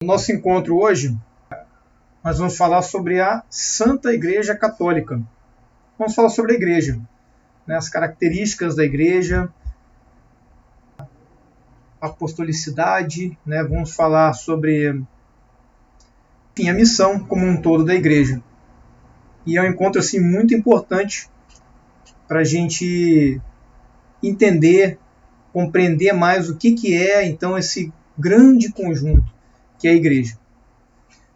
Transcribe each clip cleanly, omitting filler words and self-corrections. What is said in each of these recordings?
No nosso encontro hoje, nós vamos falar sobre a Santa Igreja Católica. Vamos falar sobre a Igreja, né, as características da Igreja, a apostolicidade, né, vamos falar sobre, enfim, a missão como um todo da Igreja. E é um encontro assim, muito importante para a gente entender, compreender mais o que é então esse grande conjunto que é a Igreja.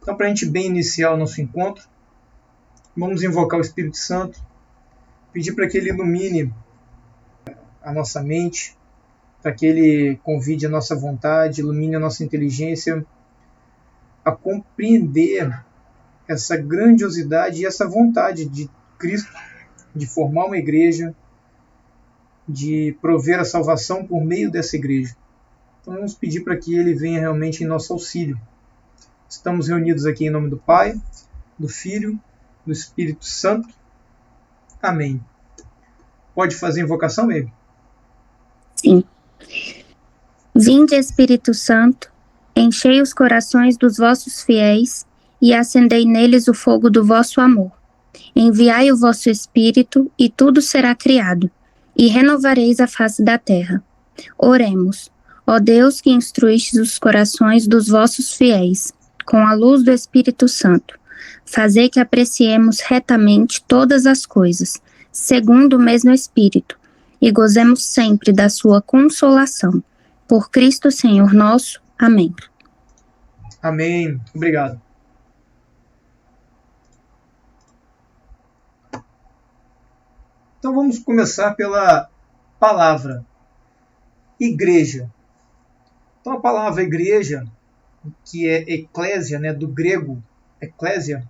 Então, para a gente bem iniciar o nosso encontro, vamos invocar o Espírito Santo, pedir para que ele ilumine a nossa mente, para que ele convide a nossa vontade, ilumine a nossa inteligência a compreender essa grandiosidade e essa vontade de Cristo de formar uma igreja, de prover a salvação por meio dessa igreja. Então vamos pedir para que ele venha realmente em nosso auxílio. Estamos reunidos aqui em nome do Pai, do Filho, do Espírito Santo. Amém. Pode fazer a invocação, Baby? Sim. Vinde, Espírito Santo, enchei os corações dos vossos fiéis e acendei neles o fogo do vosso amor. Enviai o vosso Espírito e tudo será criado, e renovareis a face da terra. Oremos. Ó Deus, que instruístes os corações dos vossos fiéis, com a luz do Espírito Santo, fazei que apreciemos retamente todas as coisas, segundo o mesmo Espírito, e gozemos sempre da sua consolação. Por Cristo Senhor nosso. Amém. Amém. Obrigado. Então vamos começar pela palavra igreja. Então a palavra igreja, que é eclésia, né, do grego eclésia,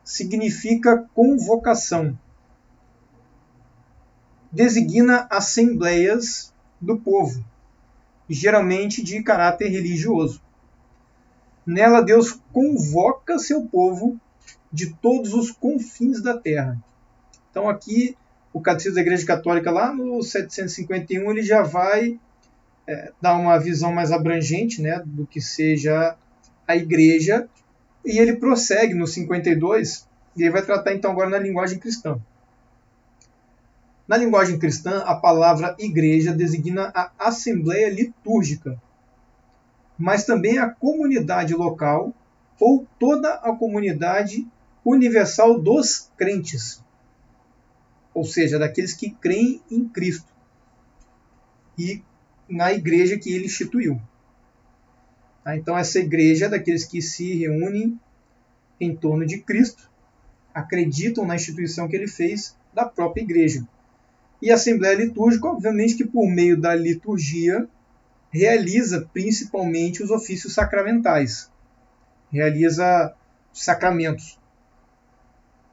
significa convocação. Designa assembleias do povo, geralmente de caráter religioso. Nela Deus convoca seu povo de todos os confins da terra. Então aqui o Catecismo da Igreja Católica, lá no 751, ele já vai dar uma visão mais abrangente, né, do que seja a Igreja, e ele prossegue no 52, e ele vai tratar então agora na linguagem cristã. Na linguagem cristã, a palavra igreja designa a assembleia litúrgica, mas também a comunidade local ou toda a comunidade universal dos crentes, ou seja, daqueles que creem em Cristo e na igreja que ele instituiu. Então essa igreja é daqueles que se reúnem em torno de Cristo, acreditam na instituição que ele fez da própria igreja. E a Assembleia Litúrgica, obviamente, que por meio da liturgia realiza principalmente os ofícios sacramentais, realiza os sacramentos.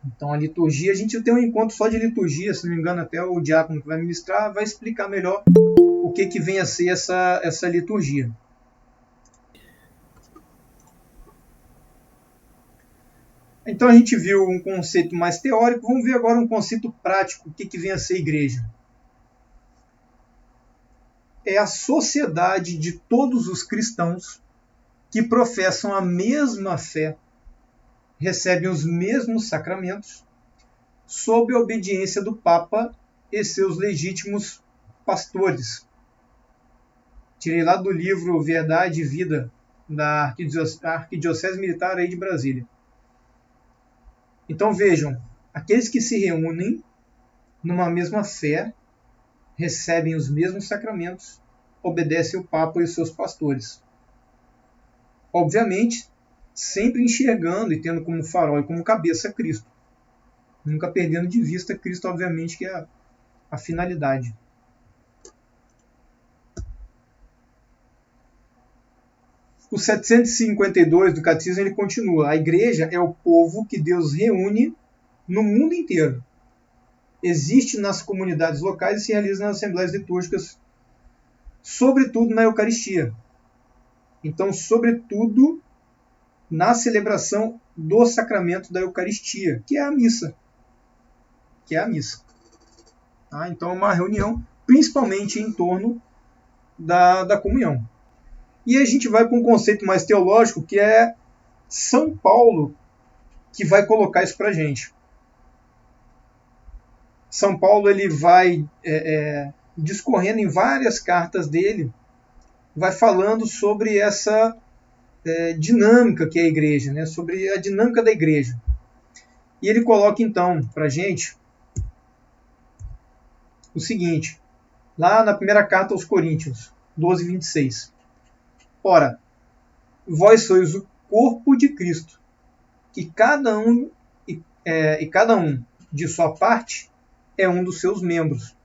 Então a liturgia, a gente tem um encontro só de liturgia, se não me engano até o diácono que vai ministrar vai explicar melhor o que vem a ser essa liturgia. Então a gente viu um conceito mais teórico, vamos ver agora um conceito prático, o que vem a ser igreja. É a sociedade de todos os cristãos que professam a mesma fé, recebem os mesmos sacramentos, sob a obediência do Papa e seus legítimos pastores. Tirei lá do livro Verdade e Vida, da Arquidiocese Militar aí de Brasília. Então vejam, aqueles que se reúnem numa mesma fé, recebem os mesmos sacramentos, obedecem o Papa e os seus pastores. Obviamente, sempre enxergando e tendo como farol e como cabeça Cristo. Nunca perdendo de vista Cristo, obviamente, que é a finalidade. O 752 do Catecismo ele continua. A igreja é o povo que Deus reúne no mundo inteiro. Existe nas comunidades locais e se realiza nas assembleias litúrgicas, sobretudo na Eucaristia. Então, sobretudo na celebração do sacramento da Eucaristia, que é a missa. Então, é uma reunião principalmente em torno da comunhão. E a gente vai para um conceito mais teológico, que é São Paulo que vai colocar isso para a gente. São Paulo ele vai discorrendo em várias cartas dele, vai falando sobre essa dinâmica que é a igreja, né? Sobre a dinâmica da igreja. E ele coloca então para a gente o seguinte, lá na primeira carta aos Coríntios, 12:26. Ora, vós sois o corpo de Cristo, e cada um de sua parte é um dos seus membros.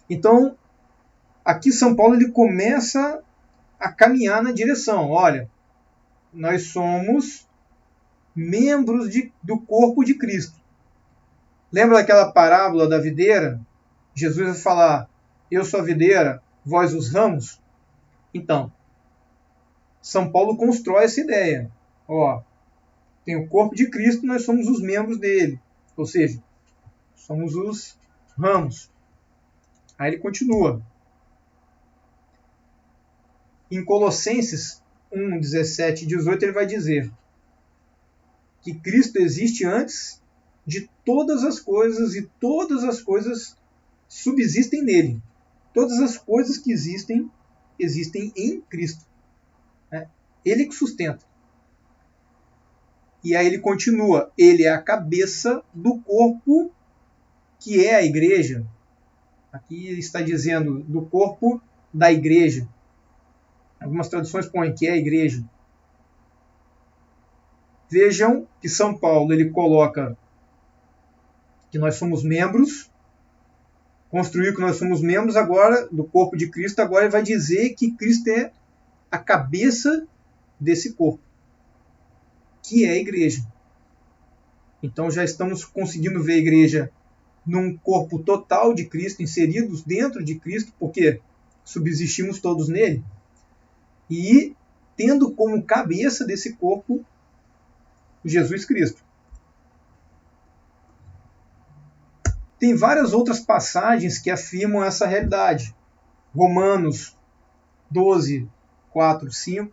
Então, aqui São Paulo ele começa a caminhar na direção. Olha, nós somos membros do corpo de Cristo. Lembra daquela parábola da videira? Jesus vai falar, eu sou a videira, vós os ramos. Então, São Paulo constrói essa ideia. Ó, tem o corpo de Cristo, nós somos os membros dele. Ou seja, somos os ramos. Aí ele continua. Em Colossenses 1, 17 e 18, ele vai dizer que Cristo existe antes de todas as coisas e todas as coisas subsistem nele. Todas as coisas que existem em Cristo. Ele que sustenta. E aí ele continua. Ele é a cabeça do corpo que é a igreja. Aqui está dizendo do corpo da igreja. Algumas traduções põem que é a igreja. Vejam que São Paulo ele coloca que nós somos membros, construiu que nós somos membros agora do corpo de Cristo, agora ele vai dizer que Cristo é a cabeça desse corpo, que é a igreja. Então já estamos conseguindo ver a igreja num corpo total de Cristo, inseridos dentro de Cristo, porque subsistimos todos nele, e tendo como cabeça desse corpo Jesus Cristo. Tem várias outras passagens que afirmam essa realidade. Romanos 12, 4, 5,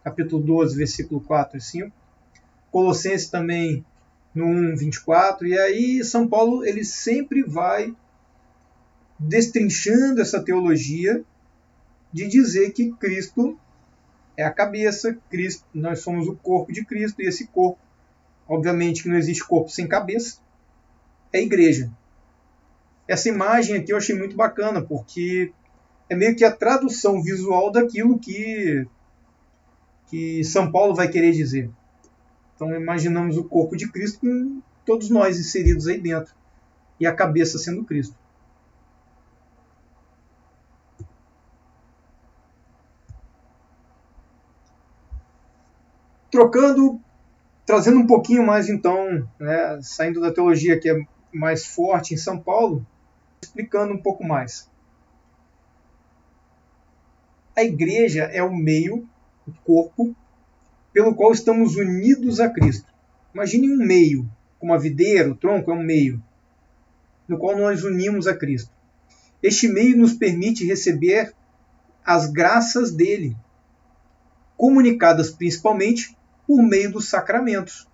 capítulo 12, versículo 4 e 5. Colossenses também no 1, 24. E aí São Paulo ele sempre vai destrinchando essa teologia de dizer que Cristo é a cabeça, Cristo, nós somos o corpo de Cristo, e esse corpo, obviamente que não existe corpo sem cabeça, é a igreja. Essa imagem aqui eu achei muito bacana, porque é meio que a tradução visual daquilo que São Paulo vai querer dizer. Então imaginamos o corpo de Cristo com todos nós inseridos aí dentro, e a cabeça sendo Cristo. Trazendo um pouquinho mais então, né, saindo da teologia que é mais forte em São Paulo, explicando um pouco mais. A igreja é o meio, o corpo, pelo qual estamos unidos a Cristo. Imagine um meio, como a videira, o tronco é um meio, no qual nós unimos a Cristo. Este meio nos permite receber as graças dele, comunicadas principalmente por meio dos sacramentos.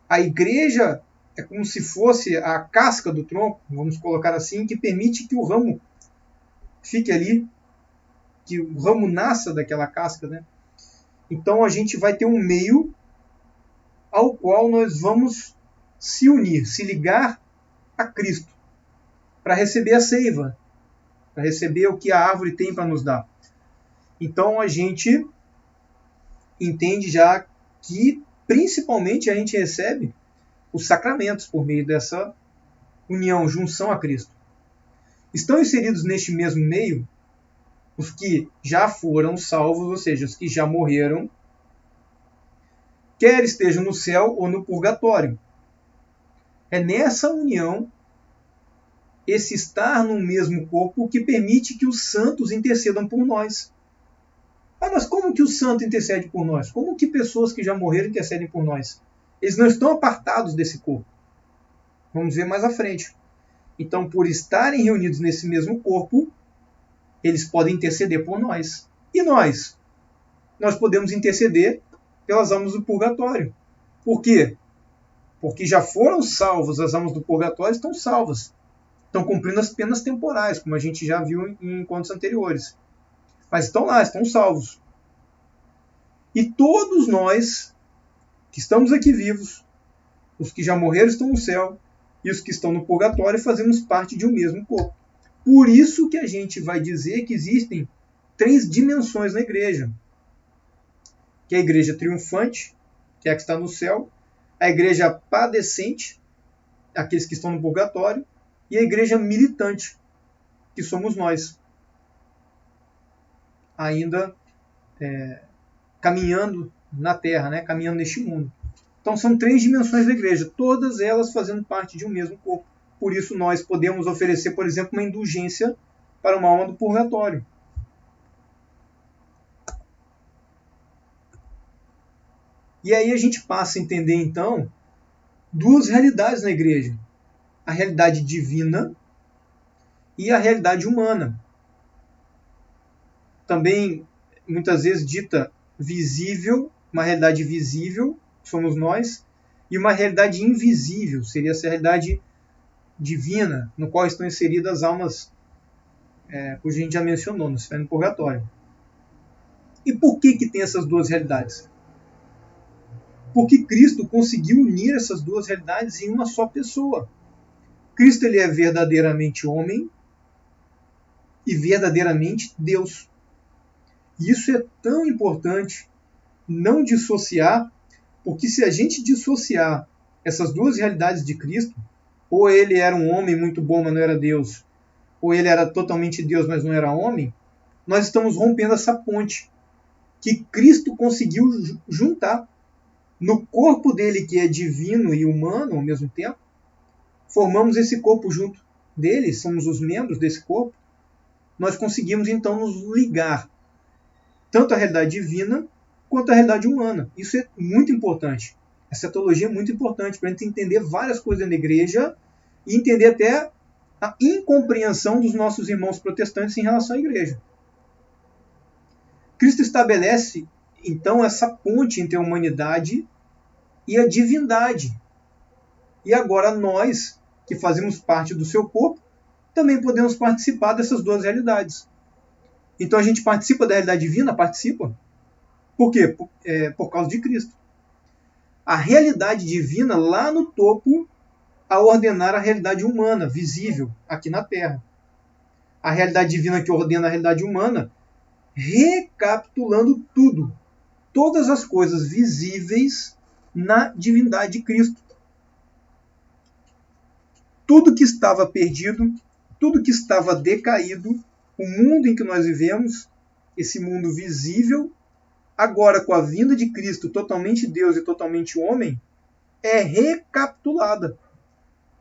A igreja é como se fosse a casca do tronco, vamos colocar assim, que permite que o ramo fique ali, que o ramo nasça daquela casca, né? Então a gente vai ter um meio ao qual nós vamos se unir, se ligar a Cristo, para receber a seiva, para receber o que a árvore tem para nos dar. Então a gente entende já que principalmente a gente recebe os sacramentos por meio dessa união, junção a Cristo. Estão inseridos neste mesmo meio os que já foram salvos, ou seja, os que já morreram, quer estejam no céu ou no purgatório. É nessa união, esse estar no mesmo corpo, que permite que os santos intercedam por nós. Ah, mas como que o santo intercede por nós? Como que pessoas que já morreram intercedem por nós? Eles não estão apartados desse corpo. Vamos ver mais à frente. Então, por estarem reunidos nesse mesmo corpo, eles podem interceder por nós. E nós? Nós podemos interceder pelas almas do purgatório. Por quê? Porque já foram salvos, as almas do purgatório estão salvas. Estão cumprindo as penas temporais, como a gente já viu em encontros anteriores. Mas estão lá, estão salvos. E todos nós que estamos aqui vivos, os que já morreram estão no céu, e os que estão no purgatório fazemos parte de um mesmo corpo. Por isso que a gente vai dizer que existem 3 dimensões na igreja. Que é a igreja triunfante, que é a que está no céu, a igreja padecente, aqueles que estão no purgatório, e a igreja militante, que somos nós. Ainda caminhando na Terra, né? Caminhando neste mundo. Então são 3 dimensões da igreja, todas elas fazendo parte de um mesmo corpo. Por isso nós podemos oferecer, por exemplo, uma indulgência para uma alma do purgatório. E aí a gente passa a entender, então, 2 realidades na igreja. A realidade divina e a realidade humana. Também, muitas vezes, dita visível, uma realidade visível, somos nós, e uma realidade invisível, seria essa realidade divina, no qual estão inseridas as almas, cuja a gente já mencionou, no inferno e no purgatório. E por que tem essas 2 realidades? Porque Cristo conseguiu unir essas 2 realidades em uma só pessoa. Cristo ele é verdadeiramente homem e verdadeiramente Deus. E isso é tão importante não dissociar, porque se a gente dissociar essas 2 realidades de Cristo, ou ele era um homem muito bom, mas não era Deus, ou ele era totalmente Deus, mas não era homem, nós estamos rompendo essa ponte que Cristo conseguiu juntar. No corpo dele, que é divino e humano ao mesmo tempo, formamos esse corpo junto dele, somos os membros desse corpo, nós conseguimos então nos ligar tanto à realidade divina quanto à realidade humana. Isso é muito importante. Essa teologia é muito importante para a gente entender várias coisas da igreja e entender até a incompreensão dos nossos irmãos protestantes em relação à igreja. Cristo estabelece então essa ponte entre a humanidade e a divindade. E agora nós, que fazemos parte do seu corpo, também podemos participar dessas 2 realidades. Então a gente participa da realidade divina? Participa. Por quê? Por causa de Cristo. A realidade divina lá no topo a ordenar a realidade humana, visível, aqui na Terra. A realidade divina que ordena a realidade humana, recapitulando tudo. Todas as coisas visíveis na divindade de Cristo. Tudo que estava perdido, tudo que estava decaído, o mundo em que nós vivemos, esse mundo visível, agora com a vinda de Cristo, totalmente Deus e totalmente homem, é recapitulada,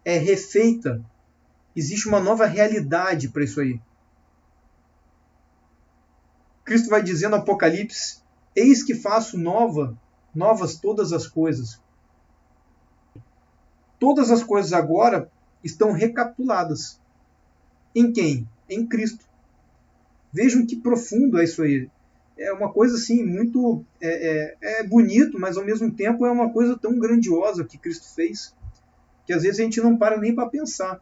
é refeita. Existe uma nova realidade para isso aí. Cristo vai dizer no Apocalipse: eis que faço novas todas as coisas. Todas as coisas agora estão recapituladas. Em quem? Em Cristo. Vejam que profundo é isso aí. É uma coisa assim, muito bonito, mas ao mesmo tempo é uma coisa tão grandiosa que Cristo fez, que às vezes a gente não para nem para pensar.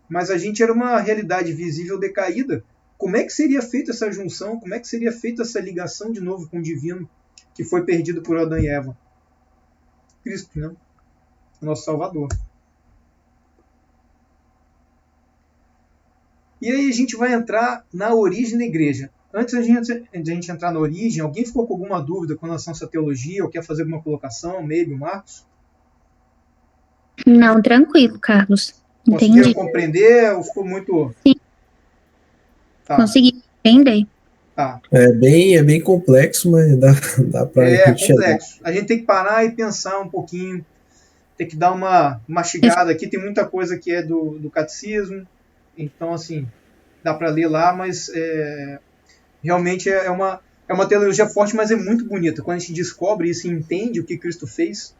Mas a gente era uma realidade visível decaída. Como é que seria feita essa junção? Como é que seria feita essa ligação de novo com o divino que foi perdido por Adão e Eva? Cristo, né? Nosso Salvador. E aí a gente vai entrar na origem da igreja. Antes de a gente entrar na origem, alguém ficou com alguma dúvida com relação a essa teologia ou quer fazer alguma colocação? Maybe, Marcos? Não, tranquilo, Carlos. Conseguiram Entendi. compreender ou ficou muito... Sim. Tá. Consegui entender. Tá. É bem complexo, mas dá para gente complexo. A gente tem que parar e pensar um pouquinho. Tem que dar uma mastigada aqui. Tem muita coisa que é do catecismo. Então, assim, dá para ler lá, mas realmente é uma teologia forte, mas é muito bonita. Quando a gente descobre isso e entende o que Cristo fez,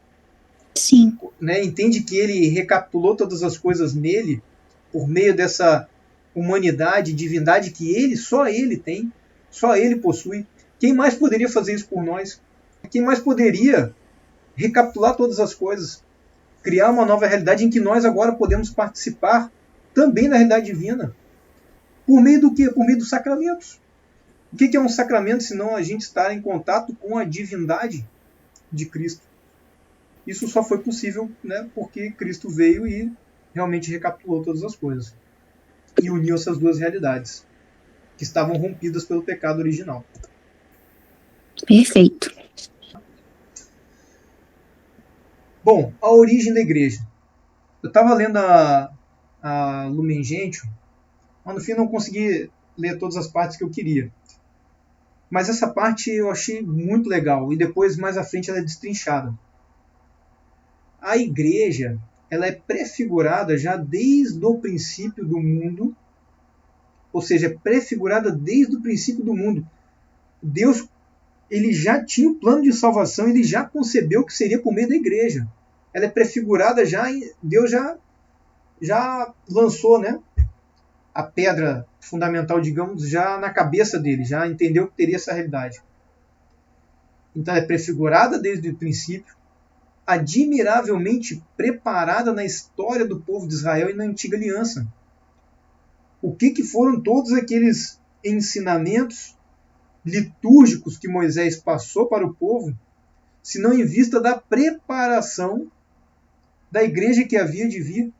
Sim. né, entende que ele recapitulou todas as coisas nele, por meio dessa humanidade, divindade que só ele tem, só ele possui. Quem mais poderia fazer isso por nós? Quem mais poderia recapitular todas as coisas? Criar uma nova realidade em que nós agora podemos participar também da realidade divina. Por meio do quê? Por meio dos sacramentos. O que é um sacramento senão a gente estar em contato com a divindade de Cristo? Isso só foi possível, né, porque Cristo veio e realmente recapitulou todas as coisas. E uniu essas duas realidades, que estavam rompidas pelo pecado original. Perfeito. Bom, a origem da igreja. Eu estava lendo a Lumen Gentium, mas no fim não consegui ler todas as partes que eu queria. Mas essa parte eu achei muito legal, e depois, mais à frente, ela é destrinchada. A igreja, ela é prefigurada já desde o princípio do mundo, ou seja, é prefigurada desde o princípio do mundo. Deus, ele já tinha o plano de salvação, ele já concebeu que seria por meio da igreja. Ela é prefigurada já, Deus já lançou, né, a pedra fundamental, digamos, já na cabeça dele, já entendeu que teria essa realidade. Então ela é prefigurada desde o princípio, admiravelmente preparada na história do povo de Israel e na antiga aliança. O que foram todos aqueles ensinamentos litúrgicos que Moisés passou para o povo, se não em vista da preparação da igreja que havia de vir?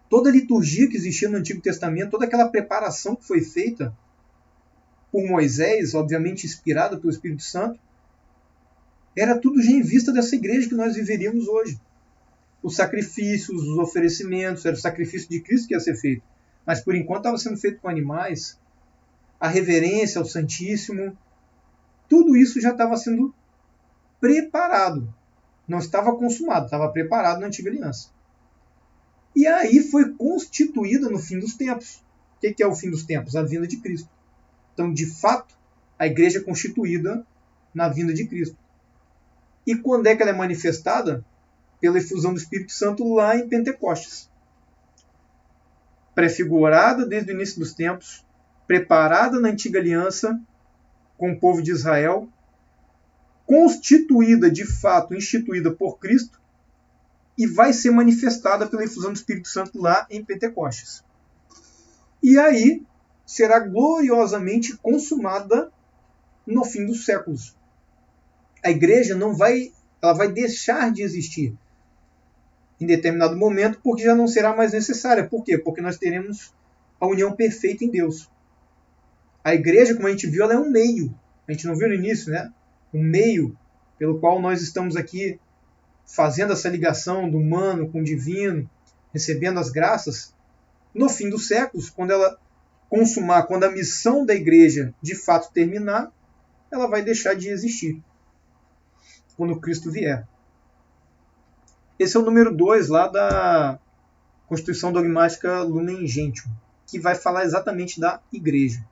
Toda a liturgia que existia no Antigo Testamento, toda aquela preparação que foi feita por Moisés, obviamente inspirada pelo Espírito Santo, era tudo já em vista dessa igreja que nós viveríamos hoje. Os sacrifícios, os oferecimentos, era o sacrifício de Cristo que ia ser feito. Mas por enquanto estava sendo feito com animais. A reverência ao Santíssimo, tudo isso já estava sendo preparado. Não estava consumado, estava preparado na Antiga Aliança. E aí foi constituída no fim dos tempos. O que é o fim dos tempos? A vinda de Cristo. Então, de fato, a igreja é constituída na vinda de Cristo. E quando é que ela é manifestada? Pela efusão do Espírito Santo lá em Pentecostes. Prefigurada desde o início dos tempos, preparada na Antiga Aliança com o povo de Israel, constituída de fato, instituída por Cristo, e vai ser manifestada pela efusão do Espírito Santo lá em Pentecostes. E aí será gloriosamente consumada no fim dos séculos. A igreja ela vai deixar de existir em determinado momento, porque já não será mais necessária. Por quê? Porque nós teremos a união perfeita em Deus. A igreja, como a gente viu, ela é um meio. A gente não viu no início, né? Um meio pelo qual nós estamos aqui fazendo essa ligação do humano com o divino, recebendo as graças. No fim dos séculos, quando ela consumar, quando a missão da igreja de fato terminar, ela vai deixar de existir. Quando Cristo vier. Esse é o número 2 lá da Constituição Dogmática Lumen Gentium, que vai falar exatamente da igreja.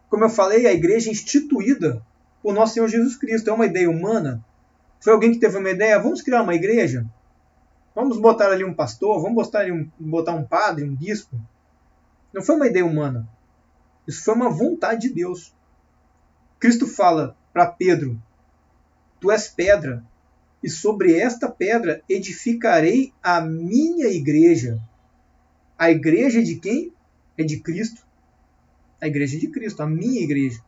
Como eu falei, a igreja é instituída por nosso Senhor Jesus Cristo. É uma ideia humana? Foi alguém que teve uma ideia? Vamos criar uma igreja? Vamos botar ali um pastor? Vamos botar um padre, um bispo? Não foi uma ideia humana. Isso foi uma vontade de Deus. Cristo fala para Pedro: tu és pedra, e sobre esta pedra edificarei a minha igreja. A igreja é de quem? É de Cristo. A igreja é de Cristo, a minha igreja.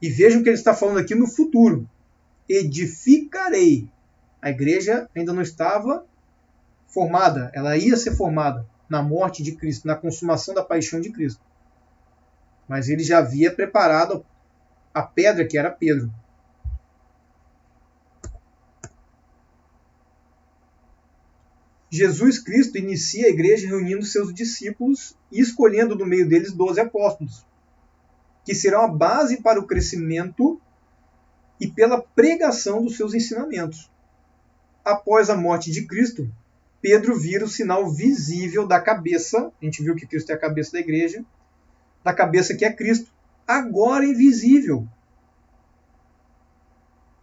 E vejam que ele está falando aqui no futuro. Edificarei. A igreja ainda não estava formada, ela ia ser formada na morte de Cristo, na consumação da paixão de Cristo. Mas ele já havia preparado a pedra que era Pedro. Jesus Cristo inicia a igreja reunindo seus discípulos e escolhendo do meio deles 12 apóstolos, que serão a base para o crescimento e pela pregação dos seus ensinamentos. Após a morte de Cristo, Pedro vira o sinal visível da cabeça, a gente viu que Cristo é a cabeça da igreja, da cabeça que é Cristo, agora invisível.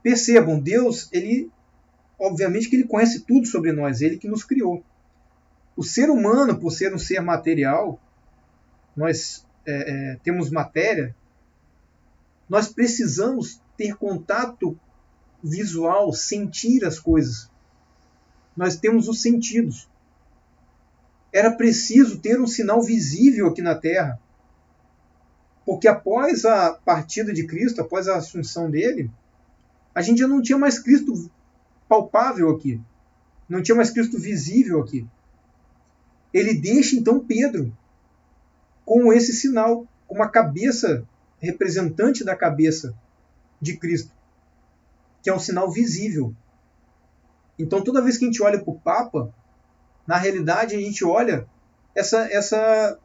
Percebam, Deus, obviamente que ele conhece tudo sobre nós, ele que nos criou. O ser humano, por ser um ser material, nós temos matéria, nós precisamos ter contato visual, sentir as coisas. Nós temos os sentidos. Era preciso ter um sinal visível aqui na Terra. Porque após a partida de Cristo, após a assunção dele, a gente já não tinha mais Cristo palpável aqui. Não tinha mais Cristo visível aqui. Ele deixa então Pedro com esse sinal, com uma cabeça representante da cabeça de Cristo, que é um sinal visível. Então toda vez que a gente olha para o Papa, na realidade a gente olha essa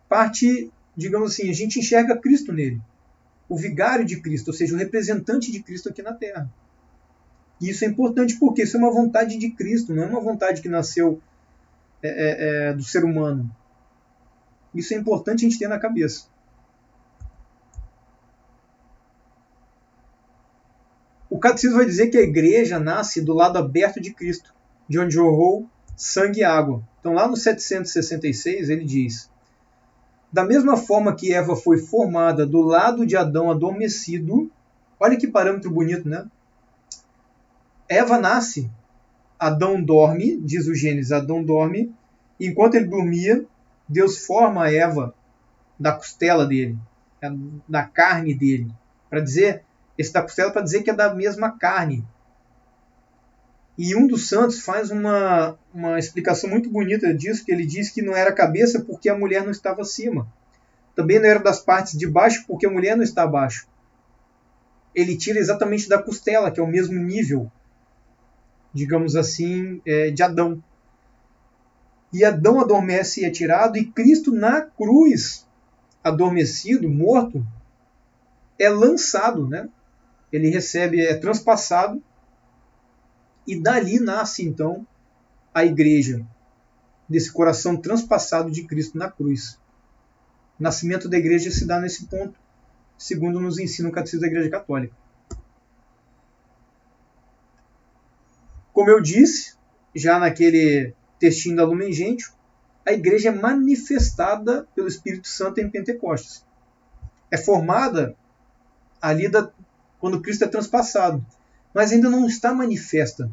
parte, digamos assim, a gente enxerga Cristo nele, o vigário de Cristo, ou seja, o representante de Cristo aqui na Terra. E isso é importante porque isso é uma vontade de Cristo, não é uma vontade que nasceu do ser humano. Isso é importante a gente ter na cabeça. O catecismo vai dizer que a igreja nasce do lado aberto de Cristo, de onde jorrou sangue e água. Então lá no 766 ele diz: da mesma forma que Eva foi formada do lado de Adão adormecido, olha que parâmetro bonito, né? Eva nasce, Adão dorme, diz o Gênesis, Adão dorme, e enquanto ele dormia, Deus forma a Eva da costela dele, da carne dele. Para dizer, esse da costela para dizer que é da mesma carne. E um dos santos faz uma explicação muito bonita disso, que ele diz que não era a cabeça porque a mulher não estava acima. Também não era das partes de baixo porque a mulher não está abaixo. Ele tira exatamente da costela, que é o mesmo nível, digamos assim, de Adão. E Adão adormece e é tirado, e Cristo na cruz, adormecido, morto, é lançado, né? Ele recebe, é transpassado, e dali nasce então a igreja, desse coração transpassado de Cristo na cruz. O nascimento da igreja se dá nesse ponto, segundo nos ensina o Catecismo da Igreja Católica. Como eu disse, já naquele textinho da Lumen Gentium, a igreja é manifestada pelo Espírito Santo em Pentecostes. É formada ali quando Cristo é transpassado, mas ainda não está manifesta.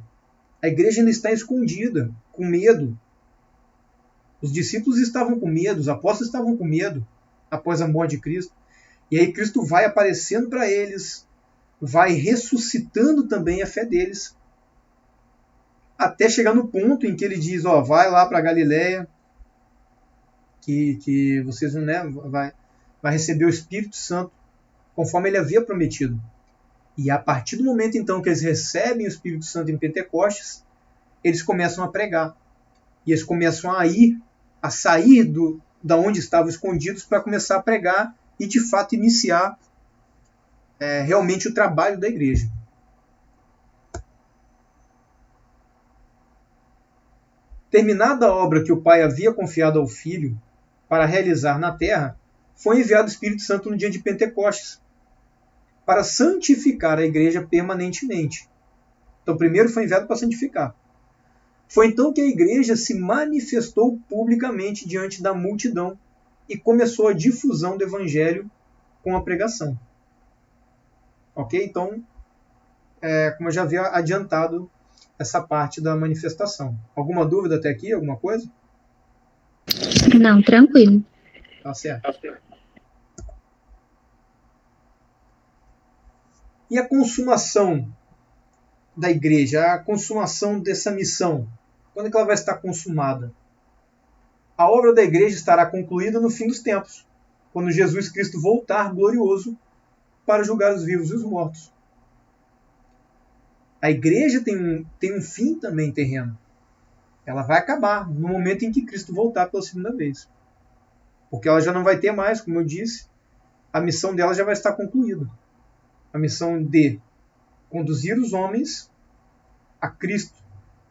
A igreja ainda está escondida, com medo. Os discípulos estavam com medo, os apóstolos estavam com medo após a morte de Cristo. E aí Cristo vai aparecendo para eles, vai ressuscitando também a fé deles, até chegar no ponto em que ele diz, vai lá para Galiléia, que vocês vai receber o Espírito Santo, conforme ele havia prometido. E a partir do momento então que eles recebem o Espírito Santo em Pentecostes, eles começam a pregar. E eles começam a sair da onde estavam escondidos para começar a pregar e de fato iniciar realmente o trabalho da igreja. Terminada a obra que o Pai havia confiado ao Filho para realizar na terra, foi enviado o Espírito Santo no dia de Pentecostes, para santificar a igreja permanentemente. Então, primeiro foi enviado para santificar. Foi então que a igreja se manifestou publicamente diante da multidão e começou a difusão do evangelho com a pregação. Ok? Então, como eu já havia adiantado essa parte da manifestação. Alguma dúvida até aqui? Alguma coisa? Não, tranquilo. Tá certo. E a consumação da igreja, a consumação dessa missão, quando é que ela vai estar consumada? A obra da igreja estará concluída no fim dos tempos, quando Jesus Cristo voltar glorioso para julgar os vivos e os mortos. A igreja tem um fim também terreno. Ela vai acabar no momento em que Cristo voltar pela segunda vez. Porque ela já não vai ter mais, como eu disse, a missão dela já vai estar concluída. A missão de conduzir os homens a Cristo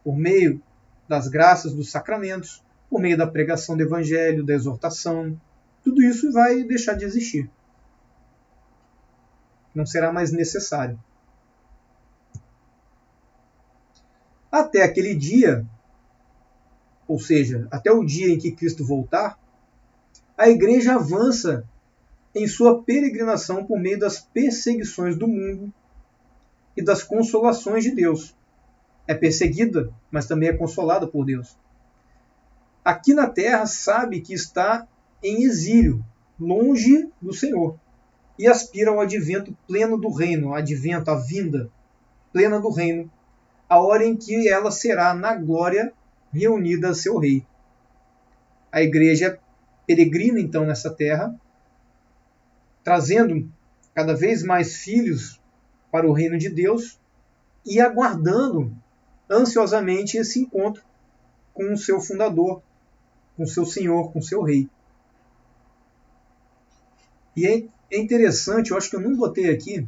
por meio das graças dos sacramentos, por meio da pregação do evangelho, da exortação. Tudo isso vai deixar de existir. Não será mais necessário. Até aquele dia, ou seja, até o dia em que Cristo voltar, a igreja avança em sua peregrinação por meio das perseguições do mundo e das consolações de Deus. É perseguida, mas também é consolada por Deus. Aqui na terra sabe que está em exílio, longe do Senhor, e aspira ao advento pleno do reino, advento, a vinda plena do reino, a hora em que ela será na glória reunida a seu rei. A igreja peregrina então nessa terra, trazendo cada vez mais filhos para o reino de Deus e aguardando ansiosamente esse encontro com o seu fundador, com o seu Senhor, com o seu rei. E é interessante, eu acho que eu não botei aqui,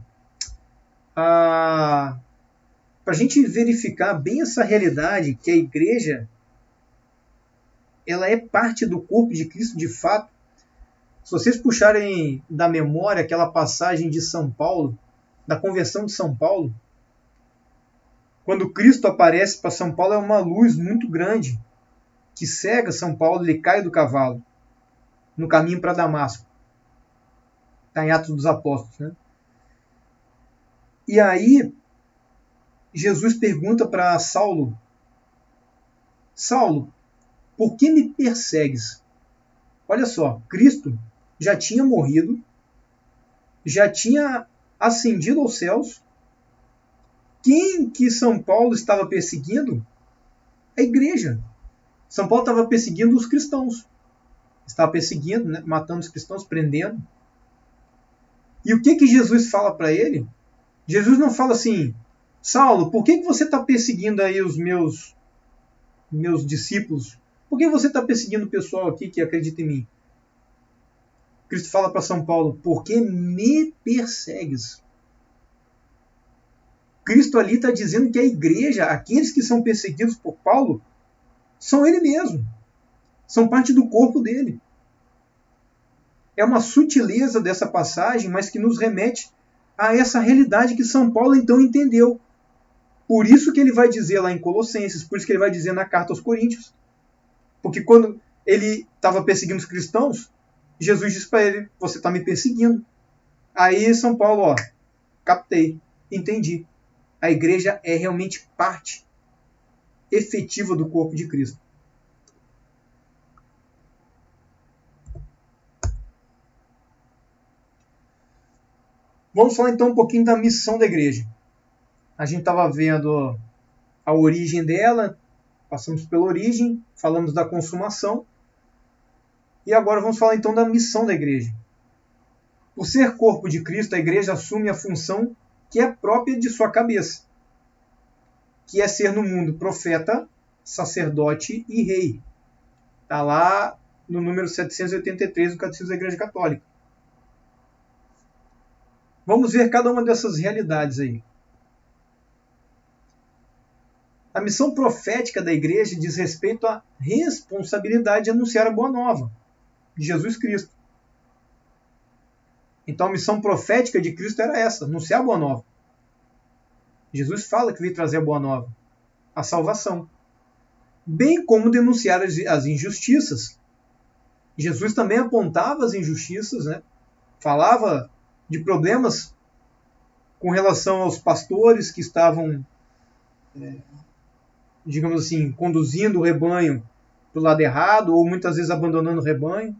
para a gente verificar bem essa realidade, que a igreja ela é parte do corpo de Cristo de fato. Se vocês puxarem da memória aquela passagem de São Paulo, da conversão de São Paulo, quando Cristo aparece para São Paulo, é uma luz muito grande que cega São Paulo, ele cai do cavalo no caminho para Damasco. Está em Atos dos Apóstolos, né? E aí, Jesus pergunta para Saulo: Saulo, por que me persegues? Olha só, Cristo já tinha morrido, já tinha ascendido aos céus. Quem que São Paulo estava perseguindo? A igreja. São Paulo estava perseguindo os cristãos. Estava perseguindo, né? Matando os cristãos, prendendo. E o que Jesus fala para ele? Jesus não fala assim: Saulo, por que você está perseguindo aí os meus discípulos? Por que você está perseguindo o pessoal aqui que acredita em mim? Cristo fala para São Paulo: por que me persegues? Cristo ali está dizendo que a igreja, aqueles que são perseguidos por Paulo, são ele mesmo. São parte do corpo dele. É uma sutileza dessa passagem, mas que nos remete a essa realidade que São Paulo então entendeu. Por isso que ele vai dizer lá em Colossenses, por isso que ele vai dizer na carta aos Coríntios. Porque quando ele estava perseguindo os cristãos, Jesus disse para ele: você está me perseguindo. Aí São Paulo, ó, captei, entendi. A igreja é realmente parte efetiva do corpo de Cristo. Vamos falar então um pouquinho da missão da igreja. A gente estava vendo a origem dela, passamos pela origem, falamos da consumação, e agora vamos falar então da missão da igreja. Por ser corpo de Cristo, a igreja assume a função que é própria de sua cabeça, que é ser no mundo profeta, sacerdote e rei. Está lá no número 783 do Catecismo da Igreja Católica. Vamos ver cada uma dessas realidades aí. A missão profética da igreja diz respeito à responsabilidade de anunciar a boa nova de Jesus Cristo. Então a missão profética de Cristo era essa, anunciar a boa nova. Jesus fala que veio trazer a boa nova, a salvação. Bem como denunciar as injustiças. Jesus também apontava as injustiças, né? Falava de problemas com relação aos pastores que estavam, digamos assim, conduzindo o rebanho para o lado errado, ou muitas vezes abandonando o rebanho.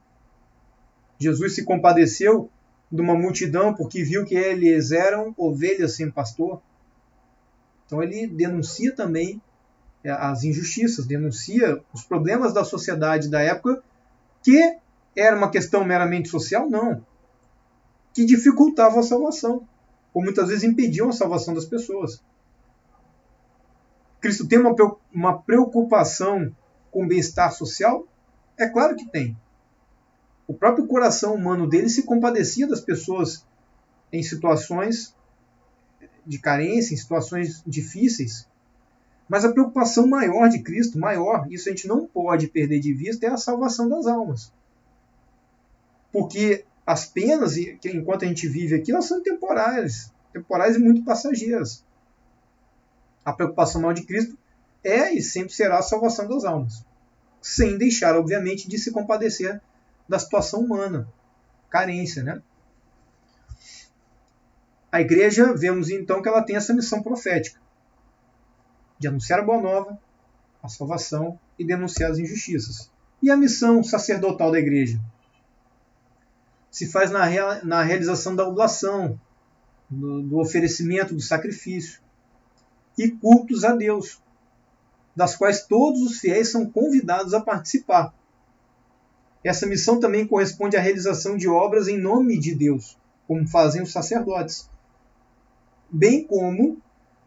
Jesus se compadeceu de uma multidão porque viu que eles eram ovelhas sem pastor. Então ele denuncia também as injustiças, denuncia os problemas da sociedade da época, que era uma questão meramente social, não, que dificultavam a salvação, ou muitas vezes impediam a salvação das pessoas. Cristo tem uma preocupação com o bem-estar social? É claro que tem. O próprio coração humano dele se compadecia das pessoas em situações de carência, em situações difíceis. Mas a preocupação maior de Cristo, maior, isso a gente não pode perder de vista, é a salvação das almas. Porque as penas, enquanto a gente vive aqui, elas são temporárias e muito passageiras. A preocupação maior de Cristo é e sempre será a salvação das almas, sem deixar, obviamente, de se compadecer da situação humana, carência, né? A igreja, vemos então que ela tem essa missão profética de anunciar a boa nova, a salvação e denunciar as injustiças. E a missão sacerdotal da igreja? Se faz na realização da oblação, do oferecimento, do sacrifício e cultos a Deus, das quais todos os fiéis são convidados a participar. Essa missão também corresponde à realização de obras em nome de Deus, como fazem os sacerdotes, bem como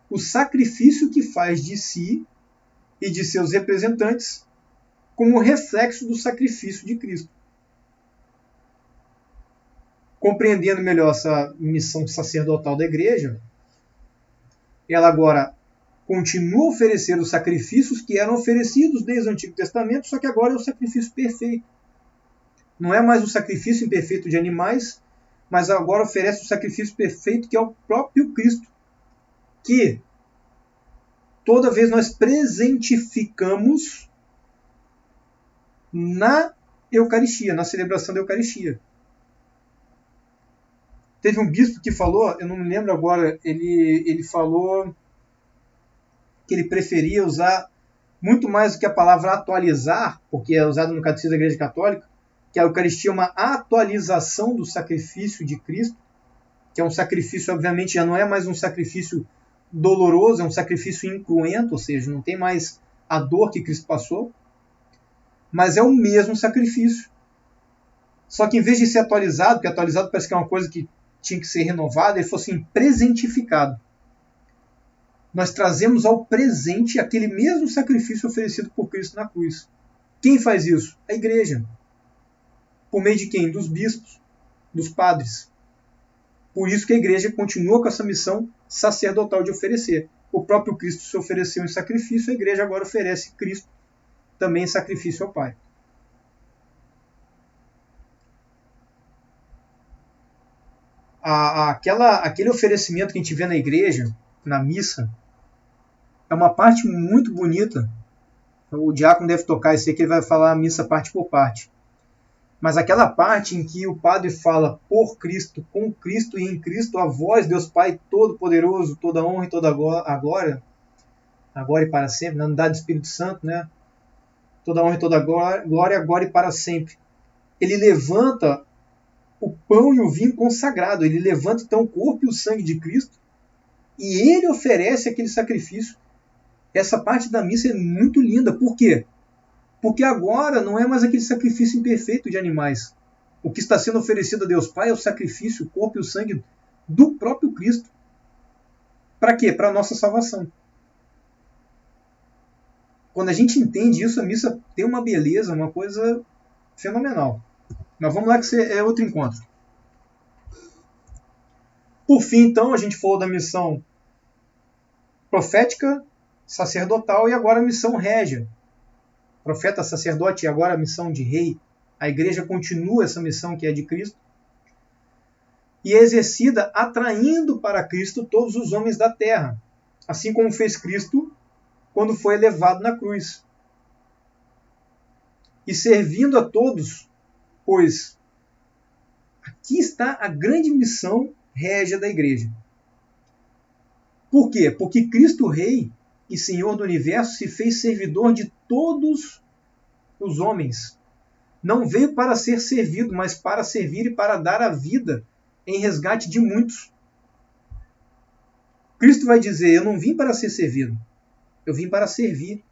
o sacrifício que faz de si e de seus representantes como reflexo do sacrifício de Cristo. Compreendendo melhor essa missão sacerdotal da igreja, ela agora continua a oferecer os sacrifícios que eram oferecidos desde o Antigo Testamento, só que agora é o sacrifício perfeito. Não é mais o sacrifício imperfeito de animais, mas agora oferece o sacrifício perfeito que é o próprio Cristo, que toda vez nós presentificamos na Eucaristia, na celebração da Eucaristia. Teve um bispo que falou, eu não me lembro agora, ele falou que ele preferia usar muito mais do que a palavra atualizar, porque é usada no Catecismo da Igreja Católica, que a Eucaristia é uma atualização do sacrifício de Cristo, que é um sacrifício, obviamente, já não é mais um sacrifício doloroso, é um sacrifício incruento, ou seja, não tem mais a dor que Cristo passou, mas é o mesmo sacrifício. Só que em vez de ser atualizado, porque atualizado parece que é uma coisa que tinha que ser renovada, ele fosse presentificado. Nós trazemos ao presente aquele mesmo sacrifício oferecido por Cristo na cruz. Quem faz isso? A igreja. Por meio de quem? Dos bispos, dos padres. Por isso que a igreja continua com essa missão sacerdotal de oferecer. O próprio Cristo se ofereceu em sacrifício, a igreja agora oferece Cristo também em sacrifício ao Pai. Aquele oferecimento que a gente vê na igreja, na missa, é uma parte muito bonita. O diácono deve tocar isso aí, que ele vai falar a missa parte por parte. Mas aquela parte em que o padre fala por Cristo, com Cristo e em Cristo, a vós, Deus Pai Todo-Poderoso, toda a honra e toda a glória, agora e para sempre, na unidade do Espírito Santo, né? Toda a honra e toda a glória, agora e para sempre. Ele levanta o pão e o vinho consagrado, ele levanta então o corpo e o sangue de Cristo e ele oferece aquele sacrifício. Essa parte da missa é muito linda. Por quê? Porque agora não é mais aquele sacrifício imperfeito de animais. O que está sendo oferecido a Deus Pai é o sacrifício, o corpo e o sangue do próprio Cristo. Para quê? Para a nossa salvação. Quando a gente entende isso, a missa tem uma beleza, uma coisa fenomenal. Mas vamos lá que isso é outro encontro. Por fim, então, a gente falou da missão profética, sacerdotal e agora a missão régia. Profeta, sacerdote e agora a missão de rei. A igreja continua essa missão que é de Cristo e é exercida atraindo para Cristo todos os homens da terra, assim como fez Cristo quando foi elevado na cruz. E servindo a todos, pois aqui está a grande missão régia da igreja. Por quê? Porque Cristo Rei e Senhor do Universo se fez servidor de todos os homens. Não veio para ser servido, mas para servir e para dar a vida em resgate de muitos. Cristo vai dizer, eu não vim para ser servido, eu vim para servir.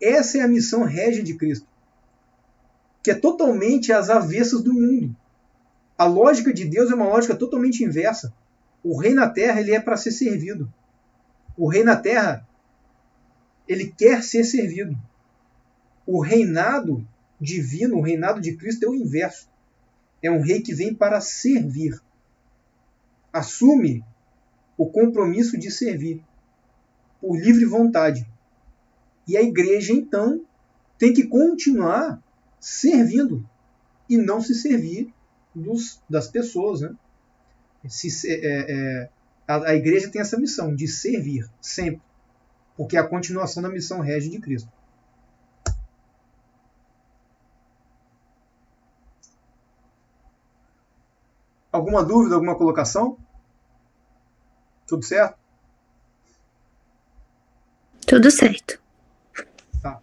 Essa é a missão régia de Cristo, que é totalmente às avessas do mundo. A lógica de Deus é uma lógica totalmente inversa. O rei na terra, ele é para ser servido. O rei na terra, ele quer ser servido. O reinado divino, o reinado de Cristo é o inverso. É um rei que vem para servir. Assume o compromisso de servir, por livre vontade. E a igreja, então, tem que continuar servindo e não se servir das pessoas, né? A igreja tem essa missão de servir sempre, porque é a continuação da missão régia de Cristo. Alguma dúvida, alguma colocação? Tudo certo? Tudo certo. Tá.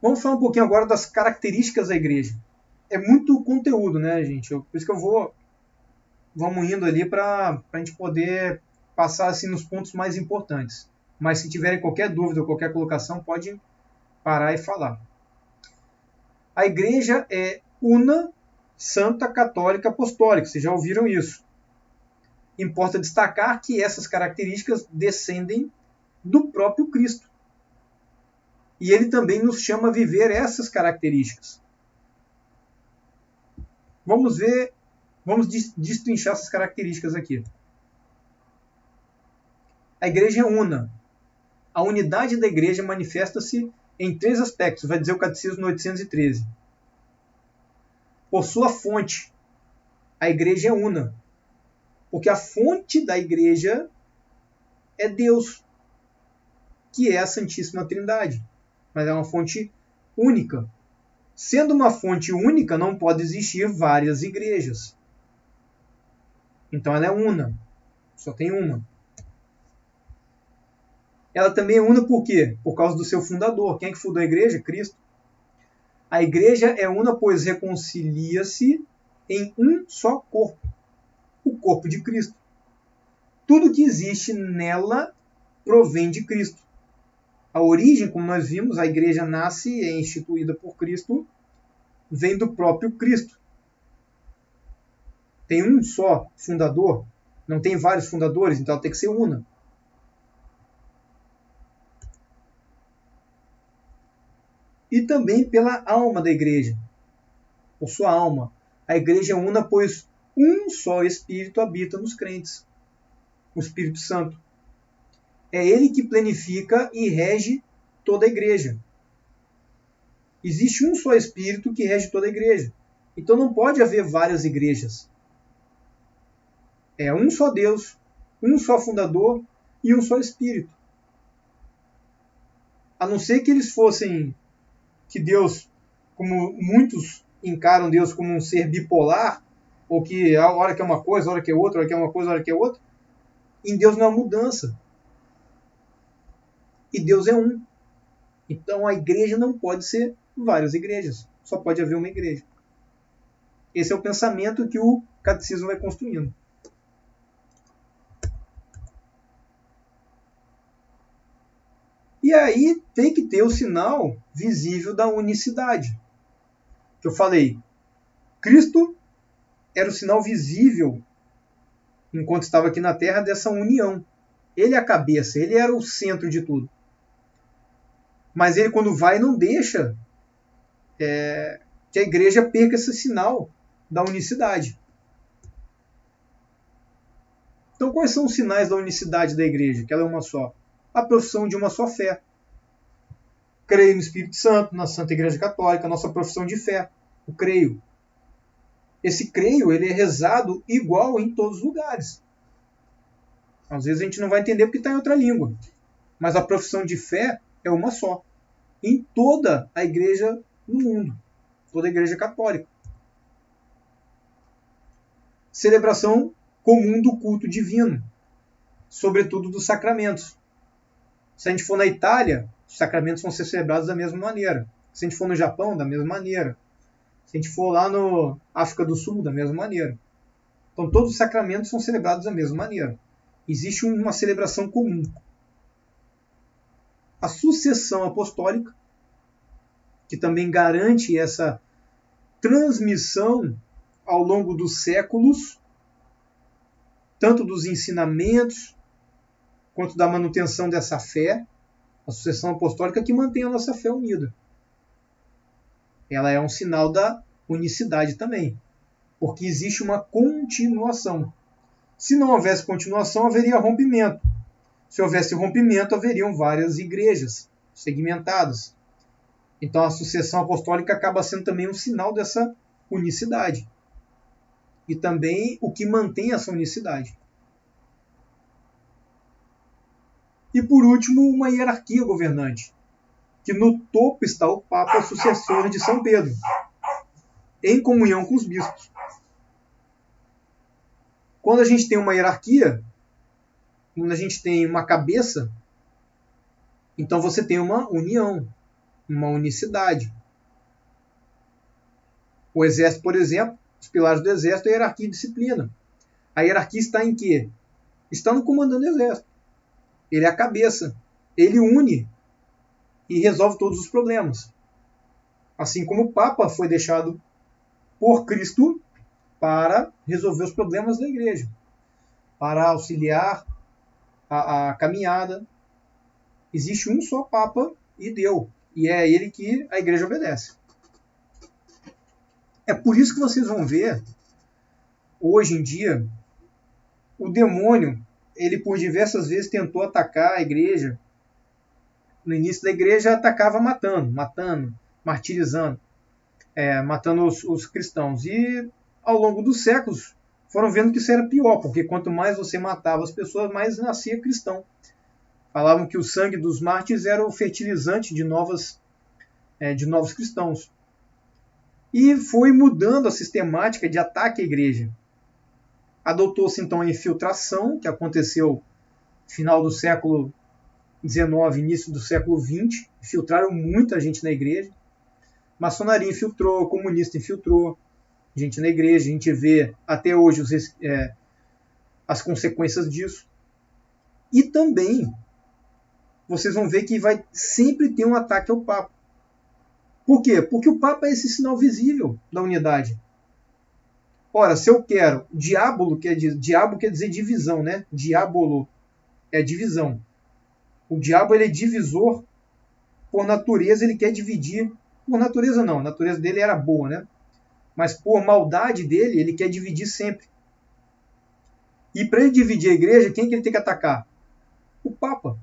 Vamos falar um pouquinho agora das características da igreja. É muito conteúdo, né, gente? Por isso que vamos indo ali para a gente poder passar assim nos pontos mais importantes. Mas se tiverem qualquer dúvida ou qualquer colocação, pode parar e falar. A igreja é una, santa, católica, apostólica. Vocês já ouviram isso. Importa destacar que essas características descendem do próprio Cristo. E ele também nos chama a viver essas características. Vamos destrinchar essas características aqui. A igreja é una. A unidade da igreja manifesta-se em 3 aspectos, vai dizer o Catecismo no 813. Por sua fonte, a igreja é una. Porque a fonte da igreja é Deus, que é a Santíssima Trindade. Mas é uma fonte única. Sendo uma fonte única, não pode existir várias igrejas. Então ela é una. Só tem uma. Ela também é una por quê? Por causa do seu fundador. Quem é que fundou a igreja? Cristo. A igreja é una, pois reconcilia-se em um só corpo. O corpo de Cristo. Tudo que existe nela provém de Cristo. A origem, como nós vimos, a igreja nasce e é instituída por Cristo, vem do próprio Cristo. Tem um só fundador, não tem vários fundadores, então ela tem que ser una. E também pela alma da igreja, por sua alma. A igreja é una, pois um só Espírito habita nos crentes, o Espírito Santo. É ele que planifica e rege toda a igreja. Existe um só Espírito que rege toda a igreja. Então não pode haver várias igrejas. É um só Deus, um só fundador e um só Espírito. A não ser que eles fossem, que Deus, como muitos encaram Deus como um ser bipolar, ou que a hora que é uma coisa, a hora que é outra, a hora que é uma coisa, a hora que é outra. Em Deus não há mudança. E Deus é um. Então a igreja não pode ser várias igrejas. Só pode haver uma igreja. Esse é o pensamento que o catecismo vai construindo. E aí tem que ter o sinal visível da unicidade. Que eu falei, Cristo era o sinal visível, enquanto estava aqui na Terra, dessa união. Ele é a cabeça, ele era o centro de tudo. Mas ele, quando vai, não deixa que a igreja perca esse sinal da unicidade. Então, quais são os sinais da unicidade da igreja? Que ela é uma só. A profissão de uma só fé. Creio no Espírito Santo, na Santa Igreja Católica, a nossa profissão de fé. O creio. Esse creio, ele é rezado igual em todos os lugares. Às vezes a gente não vai entender porque está em outra língua. Mas a profissão de fé é uma só. Em toda a igreja no mundo. Toda a igreja católica. Celebração comum do culto divino. Sobretudo dos sacramentos. Se a gente for na Itália, os sacramentos vão ser celebrados da mesma maneira. Se a gente for no Japão, da mesma maneira. Se a gente for lá no África do Sul, da mesma maneira. Então todos os sacramentos são celebrados da mesma maneira. Existe uma celebração comum. A sucessão apostólica, que também garante essa transmissão ao longo dos séculos, tanto dos ensinamentos, quanto da manutenção dessa fé, a sucessão apostólica que mantém a nossa fé unida. Ela é um sinal da unicidade também, porque existe uma continuação. Se não houvesse continuação, haveria rompimento. Se houvesse rompimento, haveriam várias igrejas segmentadas. Então a sucessão apostólica acaba sendo também um sinal dessa unicidade. E também o que mantém essa unicidade. E por último, uma hierarquia governante, que no topo está o Papa, sucessor de São Pedro, em comunhão com os bispos. quando a gente tem uma hierarquia, quando a gente tem uma cabeça, então você tem uma união, uma unicidade. O exército, por exemplo, os pilares do exército é hierarquia e disciplina. A hierarquia está em quê? Está no comandante do exército. Ele é a cabeça. Ele une e resolve todos os problemas. Assim como o Papa foi deixado por Cristo para resolver os problemas da igreja, para auxiliar a caminhada. Existe um só Papa e deu. E é ele que a igreja obedece. É por isso que vocês vão ver, hoje em dia, o demônio, ele por diversas vezes tentou atacar a igreja. No início da igreja atacava matando, martirizando, matando os cristãos. E ao longo dos séculos foram vendo que isso era pior, porque quanto mais você matava as pessoas, mais nascia cristão. Falavam que o sangue dos mártires era o fertilizante de novos cristãos. E foi mudando a sistemática de ataque à igreja. Adotou-se então a infiltração, que aconteceu no final do século XIX, início do século XX. Infiltraram muita gente na igreja. Maçonaria infiltrou, comunista infiltrou gente na igreja. A gente vê até hoje as consequências disso. E também vocês vão ver que vai sempre ter um ataque ao Papa. Por quê? Porque o Papa é esse sinal visível da unidade. Ora, se eu quero, diabo quer dizer divisão, né? Diabolo é divisão. O diabo ele é divisor por natureza, ele quer dividir. Por natureza não, a natureza dele era boa, né? Mas por maldade dele, ele quer dividir sempre. E para ele dividir a igreja, quem que ele tem que atacar? O Papa.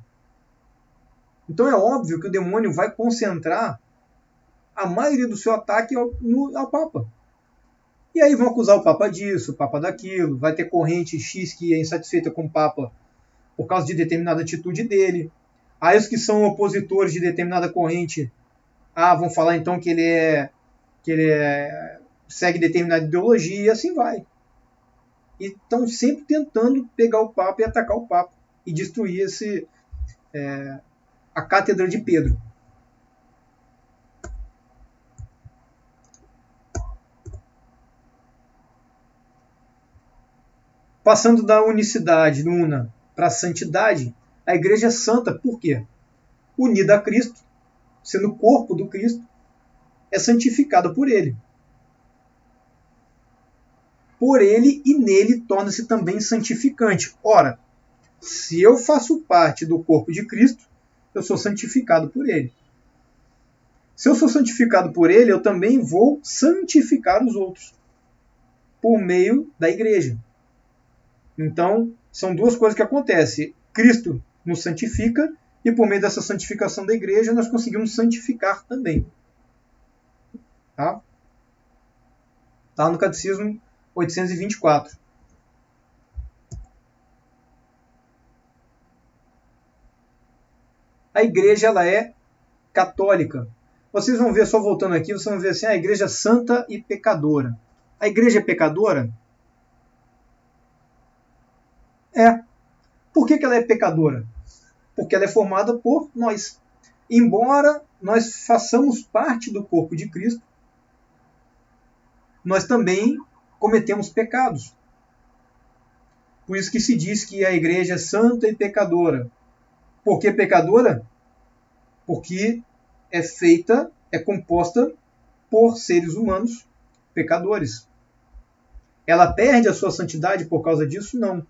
Então é óbvio que o demônio vai concentrar a maioria do seu ataque ao Papa. E aí vão acusar o Papa disso, o Papa daquilo, vai ter corrente X que é insatisfeita com o Papa por causa de determinada atitude dele. Aí os que são opositores de determinada corrente, vão falar então que ele segue determinada ideologia, e assim vai. E estão sempre tentando pegar o Papa e atacar o Papa e destruir a cátedra de Pedro. Passando da unicidade, una, para a santidade, a igreja é santa. Por quê? Unida a Cristo, sendo o corpo do Cristo, é santificada por ele. Por ele e nele torna-se também santificante. Ora, se eu faço parte do corpo de Cristo, eu sou santificado por ele. Se eu sou santificado por ele, eu também vou santificar os outros por meio da igreja. Então, são duas coisas que acontecem. Cristo nos santifica e por meio dessa santificação da igreja nós conseguimos santificar também. Tá no Catecismo 824. A igreja ela é católica. Vocês vão ver, só voltando aqui, vocês vão ver assim, a igreja é santa e pecadora. A igreja é pecadora? Por que ela é pecadora? Porque ela é formada por nós. Embora nós façamos parte do corpo de Cristo, nós também cometemos pecados. Por isso que se diz que a igreja é santa e pecadora. Por que pecadora? Porque é composta por seres humanos pecadores. Ela perde a sua santidade por causa disso? Não.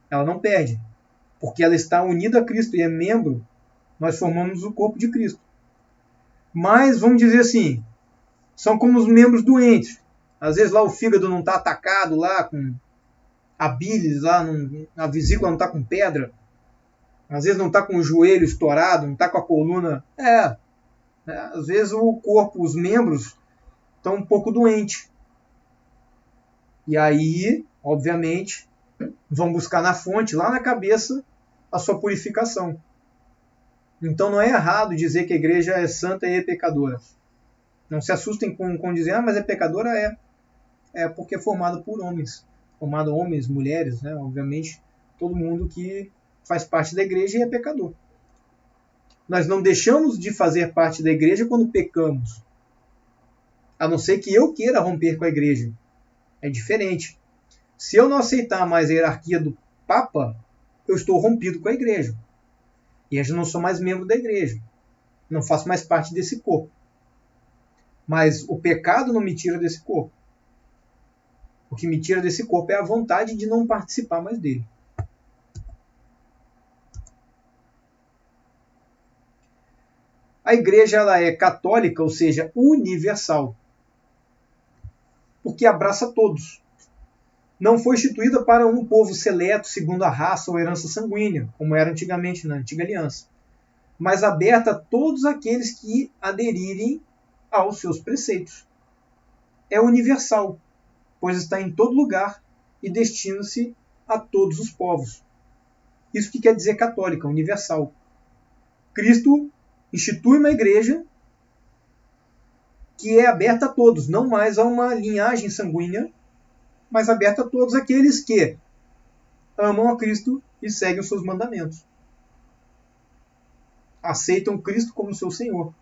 Ela não perde, porque ela está unida a Cristo e é membro. Nós formamos o corpo de Cristo. Mas, vamos dizer assim, são como os membros doentes. Às vezes lá o fígado não está atacado, lá com a bilis, lá a vesícula não está com pedra. Às vezes não está com o joelho estourado, não está com a coluna. Às vezes o corpo, os membros, estão um pouco doentes. E aí, obviamente, vão buscar na fonte, lá na cabeça, a sua purificação. Então não é errado dizer que a igreja é santa e é pecadora. Não se assustem com dizer, mas é pecadora? É porque é formada por homens. formado homens, mulheres, né? Obviamente, todo mundo que faz parte da igreja é pecador. Nós não deixamos de fazer parte da igreja quando pecamos. A não ser que eu queira romper com a igreja. É diferente. Se eu não aceitar mais a hierarquia do Papa, eu estou rompido com a igreja. E eu já não sou mais membro da igreja. Não faço mais parte desse corpo. Mas o pecado não me tira desse corpo. O que me tira desse corpo é a vontade de não participar mais dele. A igreja ela é católica, ou seja, universal. Porque abraça todos. Não foi instituída para um povo seleto segundo a raça ou herança sanguínea, como era antigamente na antiga aliança, mas aberta a todos aqueles que aderirem aos seus preceitos. É universal, pois está em todo lugar e destina-se a todos os povos. Isso que quer dizer católica, universal. Cristo institui uma igreja que é aberta a todos, não mais a uma linhagem sanguínea, mas aberta a todos aqueles que amam a Cristo e seguem os seus mandamentos. Aceitam Cristo como seu Senhor.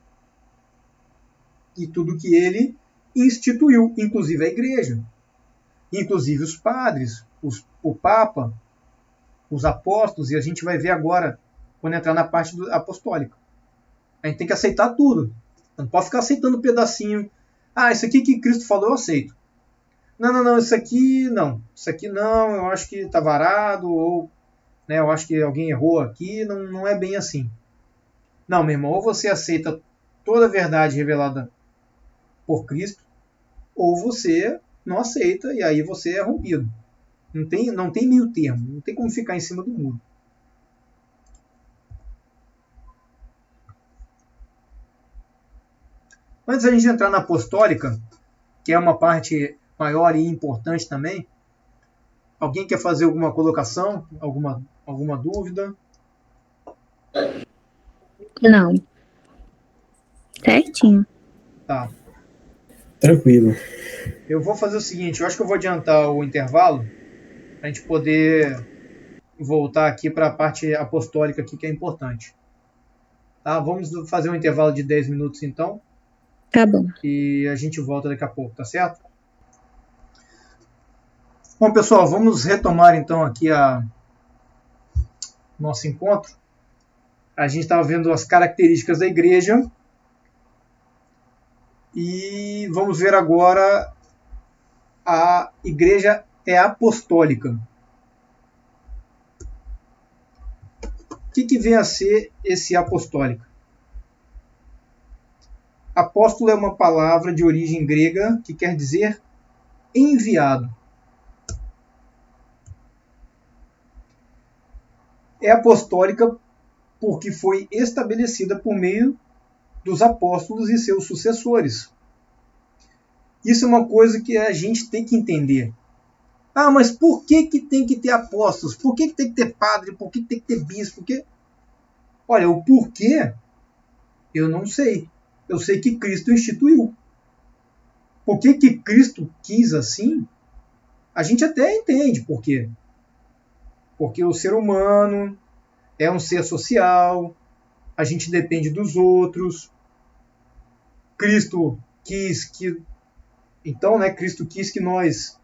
E tudo que ele instituiu, inclusive a igreja, inclusive os padres, o Papa, os apóstolos, e a gente vai ver agora, quando entrar na parte apostólica. A gente tem que aceitar tudo. Não pode ficar aceitando um pedacinho. Ah, isso aqui que Cristo falou, eu aceito. Não, isso aqui não. Isso aqui não, eu acho que está varado, ou né, eu acho que alguém errou aqui, não é bem assim. Não, meu irmão, ou você aceita toda a verdade revelada por Cristo, ou você não aceita e aí você é rompido. Não tem meio termo, não tem como ficar em cima do muro. Antes da gente entrar na apostólica, que é uma parte maior e importante também, alguém quer fazer alguma colocação? Alguma dúvida? Não. Certinho. Tá. Tranquilo. Eu vou fazer o seguinte, eu acho que eu vou adiantar o intervalo para a gente poder voltar aqui para a parte apostólica aqui, que é importante. Tá? Vamos fazer um intervalo de 10 minutos então. Tá bom. E a gente volta daqui a pouco, tá certo? Bom, pessoal, vamos retomar então aqui nosso encontro. A gente estava vendo as características da igreja e vamos ver agora a igreja é apostólica. O que vem a ser esse apostólica? Apóstolo é uma palavra de origem grega que quer dizer enviado. É apostólica porque foi estabelecida por meio dos apóstolos e seus sucessores. Isso é uma coisa que a gente tem que entender. Ah, mas por que tem que ter apóstolos? Por que tem que ter padre? Por que tem que ter bispo? Olha, o porquê eu não sei. Eu sei que Cristo instituiu. Por que Cristo quis assim? A gente até entende por quê. Porque o ser humano é um ser social, a gente depende dos outros. Cristo quis que nós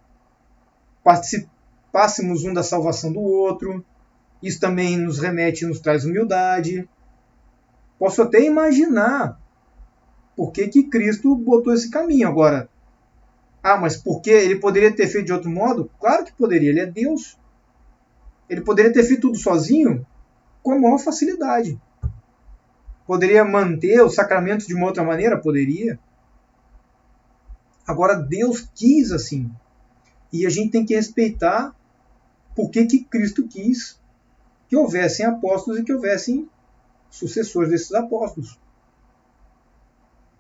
participássemos um da salvação do outro. Isso também nos remete e nos traz humildade. Posso até imaginar por que Cristo botou esse caminho. Agora, mas por que ele poderia ter feito de outro modo? Claro que poderia, ele é Deus. Ele poderia ter feito tudo sozinho com a maior facilidade. Poderia manter os sacramentos de uma outra maneira? Poderia. Agora, Deus quis assim. E a gente tem que respeitar por que Cristo quis que houvessem apóstolos e que houvessem sucessores desses apóstolos.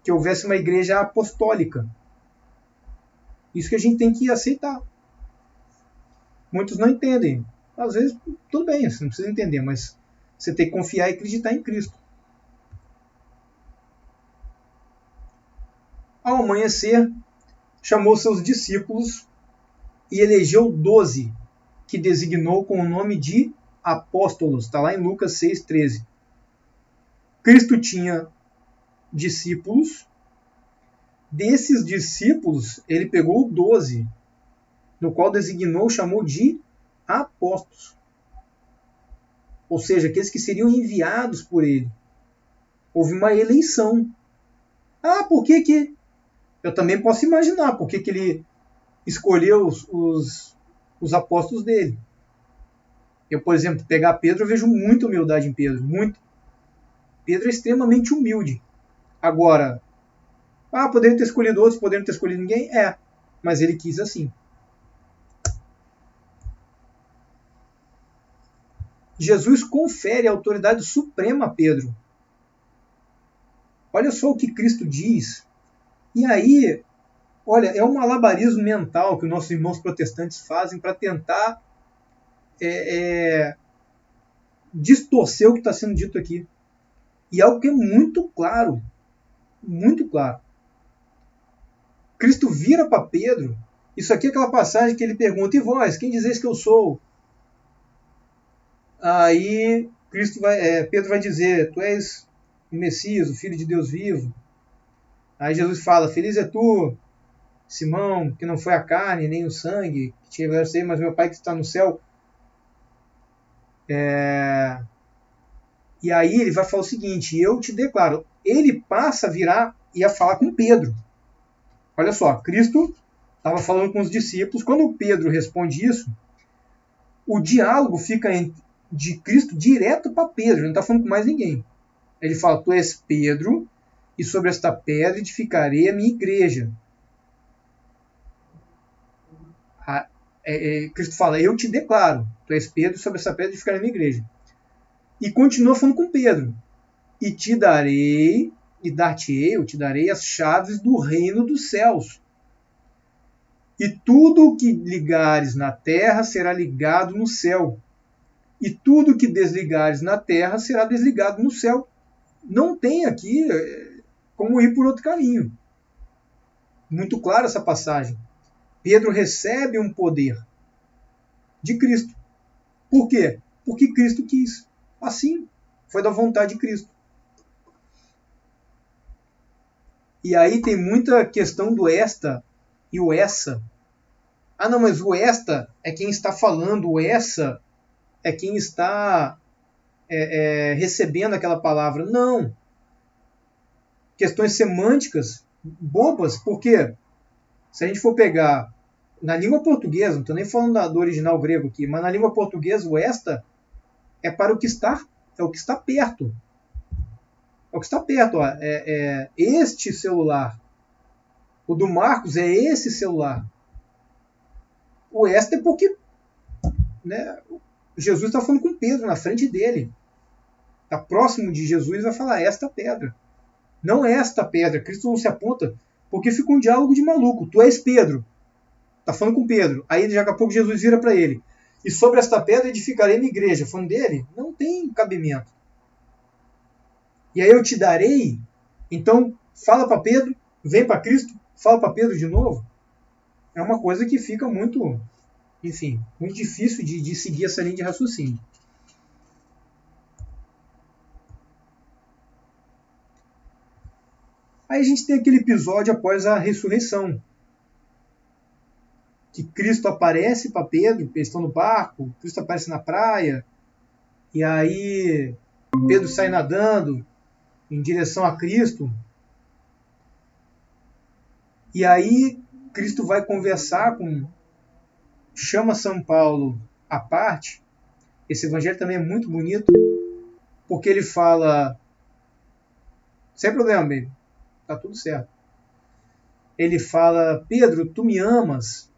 Que houvesse uma igreja apostólica. Isso que a gente tem que aceitar. Muitos não entendem. Às vezes, tudo bem, você não precisa entender, mas você tem que confiar e acreditar em Cristo. Ao amanhecer, chamou seus discípulos e elegeu 12, que designou com o nome de apóstolos. Está lá em Lucas 6,13. Cristo tinha discípulos. Desses discípulos, ele pegou 12, no qual designou, chamou de apóstolos. Ou seja, aqueles que seriam enviados por ele. Houve uma eleição. Ah, por que que... Eu também posso imaginar por que ele escolheu os apóstolos dele. Eu, por exemplo, pegar Pedro, eu vejo muita humildade em Pedro. Muito. Pedro é extremamente humilde. Agora, poderiam ter escolhido outros, poderiam ter escolhido ninguém? É, mas ele quis assim. Jesus confere a autoridade suprema a Pedro. Olha só o que Cristo diz. E aí, olha, é um malabarismo mental que os nossos irmãos protestantes fazem para tentar distorcer o que está sendo dito aqui. E algo que é muito claro. Muito claro. Cristo vira para Pedro. Isso aqui é aquela passagem que ele pergunta: e vós, quem dizeis que eu sou? Aí Pedro vai dizer: tu és o Messias, o Filho de Deus vivo. Aí Jesus fala: feliz é tu, Simão, que não foi a carne nem o sangue que te revelou isso, mas meu Pai que está no céu. E aí ele vai falar o seguinte: eu te declaro. Ele passa a virar e a falar com Pedro. Olha só, Cristo estava falando com os discípulos. Quando Pedro responde isso, o diálogo fica de Cristo direto para Pedro. Ele não está falando com mais ninguém. Ele fala: tu és Pedro, e sobre esta pedra edificarei a minha igreja. Cristo fala: eu te declaro, tu és Pedro, sobre essa pedra edificarei a minha igreja. E continua falando com Pedro: e te darei, eu te darei as chaves do reino dos céus. E tudo o que ligares na terra será ligado no céu. E tudo o que desligares na terra será desligado no céu. Não tem aqui como ir por outro caminho. Muito clara essa passagem. Pedro recebe um poder de Cristo. Por quê? Porque Cristo quis. Assim, foi da vontade de Cristo. E aí tem muita questão do esta e o essa. Ah, não, mas o esta é quem está falando, o essa é quem está recebendo aquela palavra. Não. Questões semânticas bobas, porque se a gente for pegar na língua portuguesa, não estou nem falando do original grego aqui, mas na língua portuguesa o esta é para o que está, é o que está perto. É o que está perto. Ó. Este celular. O do Marcos é esse celular. O esta é porque, né, Jesus está falando com Pedro na frente dele. Está próximo de Jesus e vai falar esta pedra. Não é esta pedra. Cristo não se aponta, porque fica um diálogo de maluco. Tu és Pedro. Está falando com Pedro. Aí daqui a pouco Jesus vira para ele: e sobre esta pedra edificarei minha igreja. Falando dele, não tem cabimento. E aí eu te darei. Então fala para Pedro, vem para Cristo, fala para Pedro de novo. É uma coisa que fica muito, enfim, muito difícil de seguir essa linha de raciocínio. Aí a gente tem aquele episódio após a ressurreição, que Cristo aparece para Pedro, eles estão no barco, Cristo aparece na praia, e aí Pedro sai nadando em direção a Cristo, e aí Cristo vai conversar chama São Paulo à parte. Esse evangelho também é muito bonito, porque ele fala: sem problema, baby, tá tudo certo. Ele fala: Pedro, tu me amas?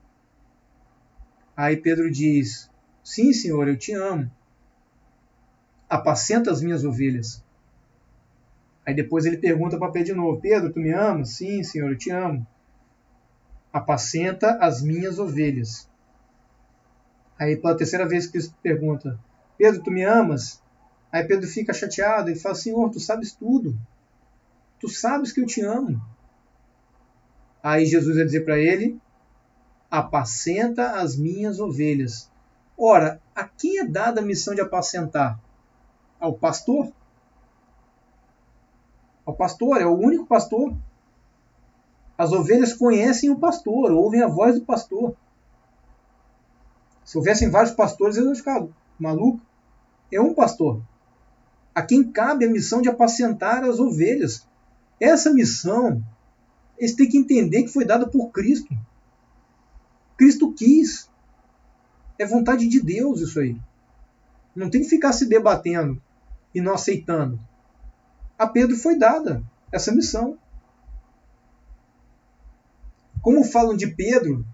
Aí Pedro diz: sim, Senhor, eu te amo. Apacenta as minhas ovelhas. Aí depois ele pergunta para Pedro de novo: Pedro, tu me amas? Sim, Senhor, eu te amo. Apacenta as minhas ovelhas. Aí pela terceira vez Cristo pergunta: Pedro, tu me amas? Aí Pedro fica chateado e fala: Senhor, tu sabes tudo. Tu sabes que eu te amo. Aí Jesus vai dizer para ele: apacenta as minhas ovelhas. Ora, a quem é dada a missão de apacentar? Ao pastor? Ao pastor, é o único pastor. As ovelhas conhecem o pastor, ouvem a voz do pastor. Se houvessem vários pastores, eu ia ficar maluco. É um pastor. A quem cabe a missão de apacentar as ovelhas. Essa missão, eles têm que entender que foi dada por Cristo. Cristo quis. É vontade de Deus isso aí. Não tem que ficar se debatendo e não aceitando. A Pedro foi dada essa missão. Como falam de Pedro,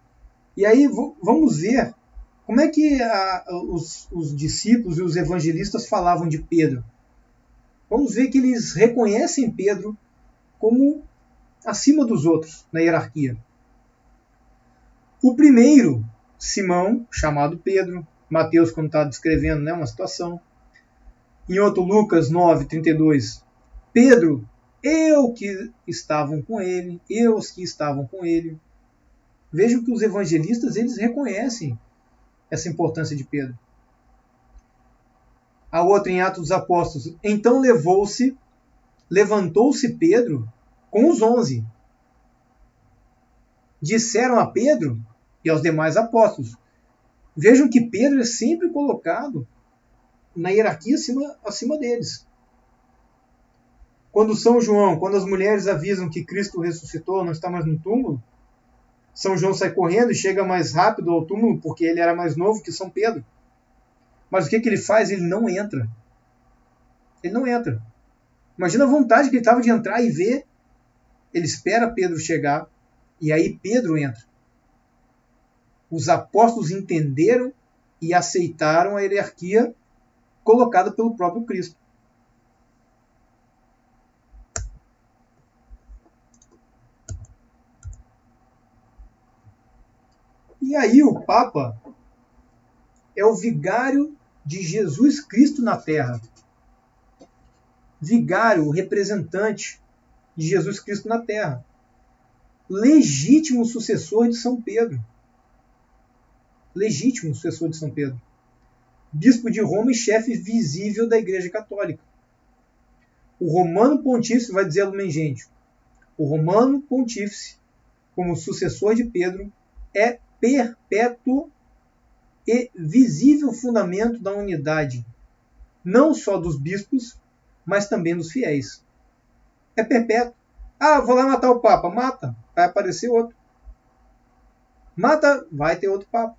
e aí vamos ver como é que os discípulos e os evangelistas falavam de Pedro. Vamos ver que eles reconhecem Pedro como acima dos outros na hierarquia. O primeiro, Simão, chamado Pedro, Mateus, quando está descrevendo, né, uma situação. Em outro, Lucas 9, 32, Pedro, eu que estavam com ele, eu os que estavam com ele. Vejam que os evangelistas, eles reconhecem essa importância de Pedro. A outra em Atos dos Apóstolos, então levantou-se Pedro com os 11. Disseram a Pedro e aos demais apóstolos. Vejam que Pedro é sempre colocado na hierarquia acima deles. Quando São João, quando as mulheres avisam que Cristo ressuscitou, não está mais no túmulo, São João sai correndo e chega mais rápido ao túmulo porque ele era mais novo que São Pedro. Mas o que ele faz? Ele não entra. Ele não entra. Imagina a vontade que ele estava de entrar e ver. Ele espera Pedro chegar e aí Pedro entra. Os apóstolos entenderam e aceitaram a hierarquia colocada pelo próprio Cristo. E aí o Papa é o vigário de Jesus Cristo na Terra. Vigário, o representante de Jesus Cristo na Terra. Legítimo sucessor de São Pedro. Legítimo sucessor de São Pedro. Bispo de Roma e chefe visível da Igreja Católica. O Romano Pontífice, vai dizer a Lumen Gentium, o Romano Pontífice, como sucessor de Pedro, é perpétuo e visível fundamento da unidade, não só dos bispos, mas também dos fiéis. É perpétuo. Ah, vou lá matar o Papa. Mata, vai aparecer outro. Mata, vai ter outro Papa.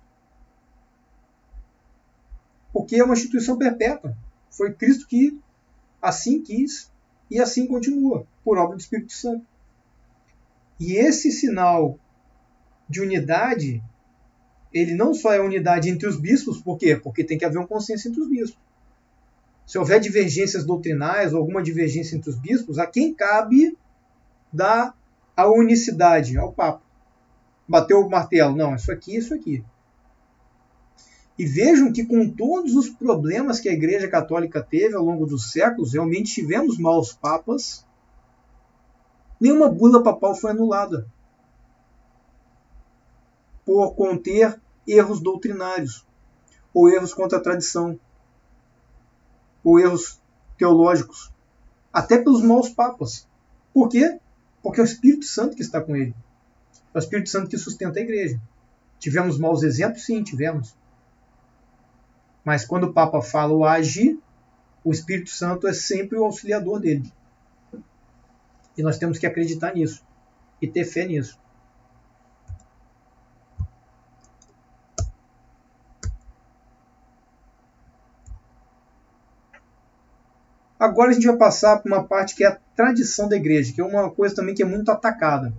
Porque é uma instituição perpétua. Foi Cristo que assim quis e assim continua, por obra do Espírito Santo. E esse sinal de unidade, ele não só é unidade entre os bispos, por quê? Porque tem que haver um consenso entre os bispos. Se houver divergências doutrinais ou alguma divergência entre os bispos, a quem cabe dar a unicidade? Ao Papa. Bateu o martelo. Não, isso aqui, isso aqui. E vejam que com todos os problemas que a Igreja Católica teve ao longo dos séculos, realmente tivemos maus papas, nenhuma bula papal foi anulada por conter erros doutrinários, ou erros contra a tradição, ou erros teológicos, até pelos maus papas. Por quê? Porque é o Espírito Santo que está com ele. É o Espírito Santo que sustenta a Igreja. Tivemos maus exemplos? Sim, tivemos. Mas quando o Papa fala ou age, o Espírito Santo é sempre o auxiliador dele. E nós temos que acreditar nisso e ter fé nisso. Agora a gente vai passar por uma parte que é a tradição da igreja, que é uma coisa também que é muito atacada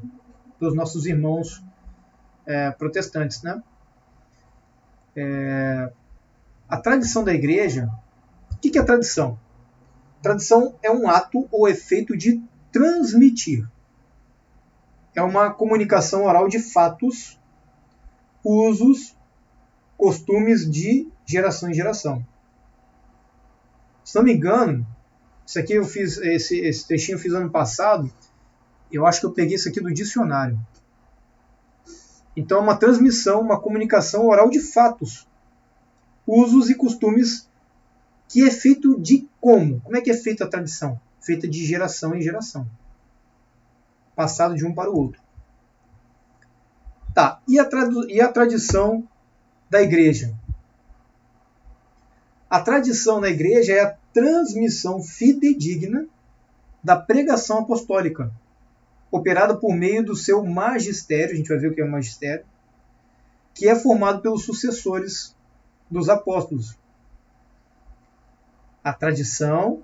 pelos nossos irmãos protestantes, né? A tradição da igreja, o que é tradição? Tradição é um ato ou efeito de transmitir. É uma comunicação oral de fatos, usos, costumes de geração em geração. Se não me engano, isso aqui eu fiz, esse textinho eu fiz ano passado, eu acho que eu peguei isso aqui do dicionário. Então é uma transmissão, uma comunicação oral de fatos, usos e costumes, que é feito de como? Como é que é feita a tradição? Feita de geração em geração. Passado de um para o outro. Tá, e a tradição da igreja? A tradição na igreja é a transmissão fidedigna da pregação apostólica, operada por meio do seu magistério, a gente vai ver o que é o magistério, que é formado pelos sucessores dos apóstolos. A tradição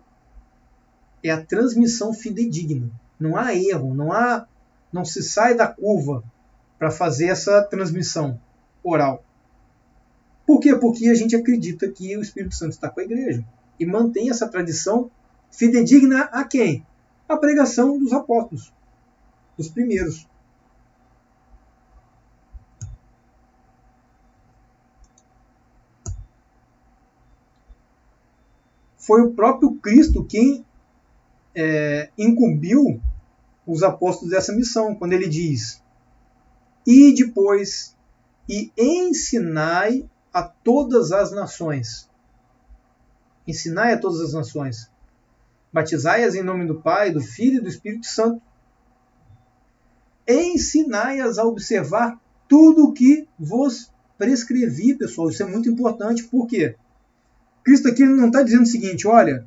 é a transmissão fidedigna. Não há erro, não se sai da curva para fazer essa transmissão oral. Por quê? Porque a gente acredita que o Espírito Santo está com a igreja e mantém essa tradição fidedigna a quem? A pregação dos apóstolos, dos primeiros. Foi o próprio Cristo quem incumbiu os apóstolos dessa missão, quando ele diz: e depois e ensinai a todas as nações. Ensinai a todas as nações. Batizai-as em nome do Pai, do Filho e do Espírito Santo. Ensinai-as a observar tudo o que vos prescrevi, pessoal. Isso é muito importante. Por quê? Cristo aqui não está dizendo o seguinte: olha,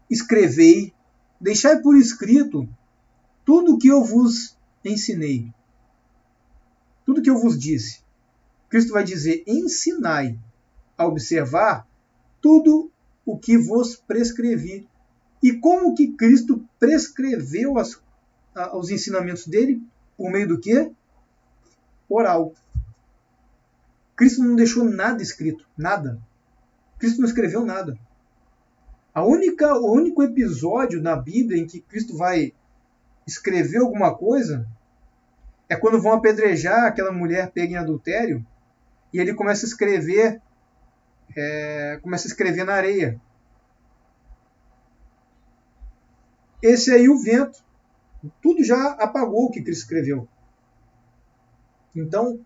escrevei, deixai por escrito tudo o que eu vos ensinei. Tudo o que eu vos disse. Cristo vai dizer: ensinai a observar tudo o que vos prescrevi. E como que Cristo prescreveu os ensinamentos dele? Por meio do quê? Oral. Cristo não deixou nada escrito. Nada. Cristo não escreveu nada. O único episódio na Bíblia em que Cristo vai escrever alguma coisa é quando vão apedrejar aquela mulher pega em adultério e ele começa a escrever na areia. Esse aí, o vento, tudo já apagou o que Cristo escreveu. Então,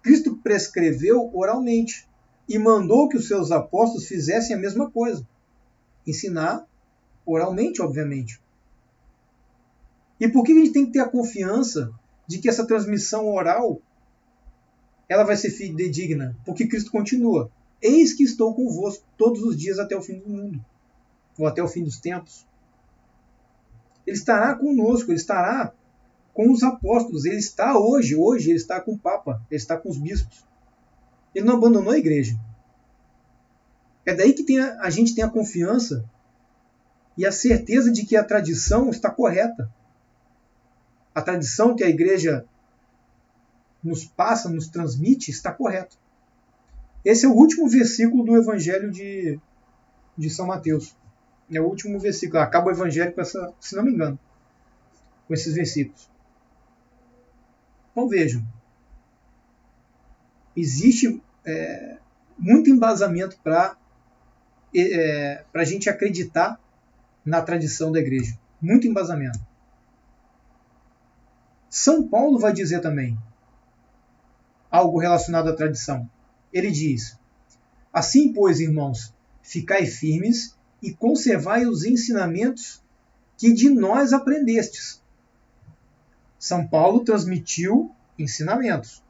Cristo prescreveu oralmente e mandou que os seus apóstolos fizessem a mesma coisa. Ensinar oralmente, obviamente. E por que a gente tem que ter a confiança de que essa transmissão oral ela vai ser fidedigna? Porque Cristo continua: eis que estou convosco todos os dias até o fim do mundo, ou até o fim dos tempos. Ele estará conosco, ele estará com os apóstolos, ele está hoje ele está com o Papa, ele está com os bispos. Ele não abandonou a igreja. É daí que a gente tem a confiança e a certeza de que a tradição está correta. A tradição que a igreja nos passa, nos transmite, está correta. Esse é o último versículo do Evangelho de São Mateus. É o último versículo. Acaba o Evangelho com essa, se não me engano, com esses versículos. Então vejam, existe muito embasamento para a gente acreditar na tradição da igreja. Muito embasamento. São Paulo vai dizer também algo relacionado à tradição. Ele diz: assim, pois, irmãos, ficai firmes e conservai os ensinamentos que de nós aprendestes. São Paulo transmitiu ensinamentos.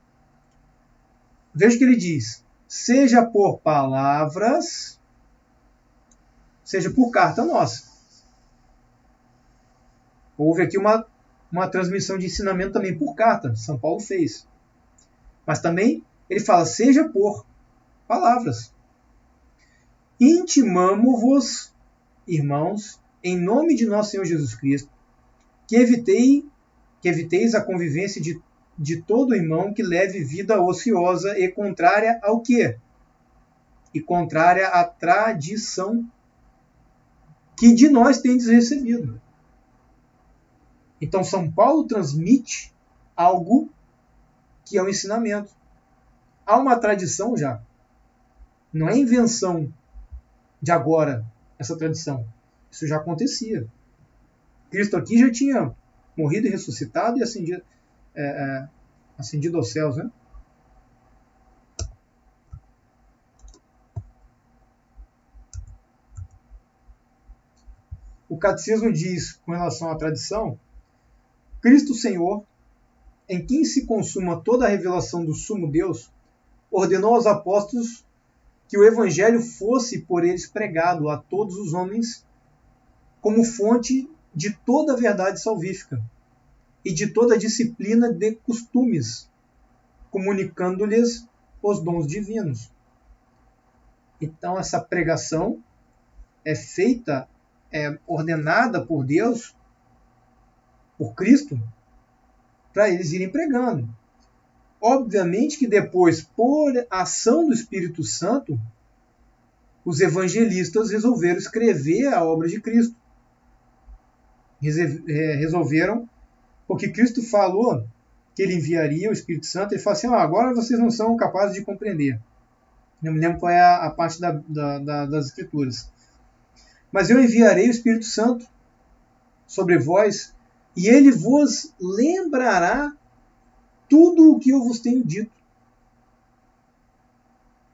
Veja o que ele diz: seja por palavras, seja por carta nossa. Houve aqui uma transmissão de ensinamento também por carta. São Paulo fez. Mas também ele fala: seja por palavras. Intimamo-vos, irmãos, em nome de nosso Senhor Jesus Cristo, que eviteis a convivência de todo irmão que leve vida ociosa e contrária ao quê? E contrária à tradição que de nós tendes recebido. Então São Paulo transmite algo que é o ensinamento. Há uma tradição já. Não é invenção de agora, essa tradição. Isso já acontecia. Cristo aqui já tinha morrido e ressuscitado e ascendido, ascendido aos céus, né? O catecismo diz, com relação à tradição, Cristo Senhor, em quem se consuma toda a revelação do sumo Deus, ordenou aos apóstolos que o evangelho fosse por eles pregado a todos os homens como fonte de toda a verdade salvífica e de toda a disciplina de costumes, comunicando-lhes os dons divinos. Então essa pregação é feita, é ordenada por Deus, por Cristo, para eles irem pregando. Obviamente que depois, por ação do Espírito Santo, os evangelistas resolveram escrever a obra de Cristo. Resolveram, porque Cristo falou que ele enviaria o Espírito Santo, ele falou assim, agora vocês não são capazes de compreender. Não me lembro qual é a parte das Escrituras. Mas eu enviarei o Espírito Santo sobre vós, e ele vos lembrará tudo o que eu vos tenho dito.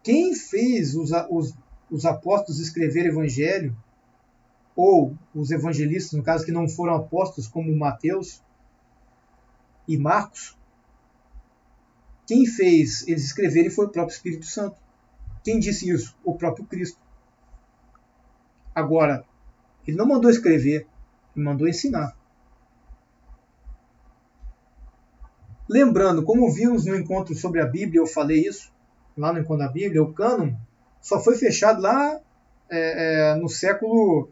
Quem fez os apóstolos escrever evangelho, ou os evangelistas, no caso que não foram apóstolos, como Mateus e Marcos, quem fez eles escreverem foi o próprio Espírito Santo. Quem disse isso? O próprio Cristo. Agora, ele não mandou escrever, ele mandou ensinar. Lembrando, como vimos no encontro sobre a Bíblia, eu falei isso, lá no encontro da Bíblia, o cânon só foi fechado lá no século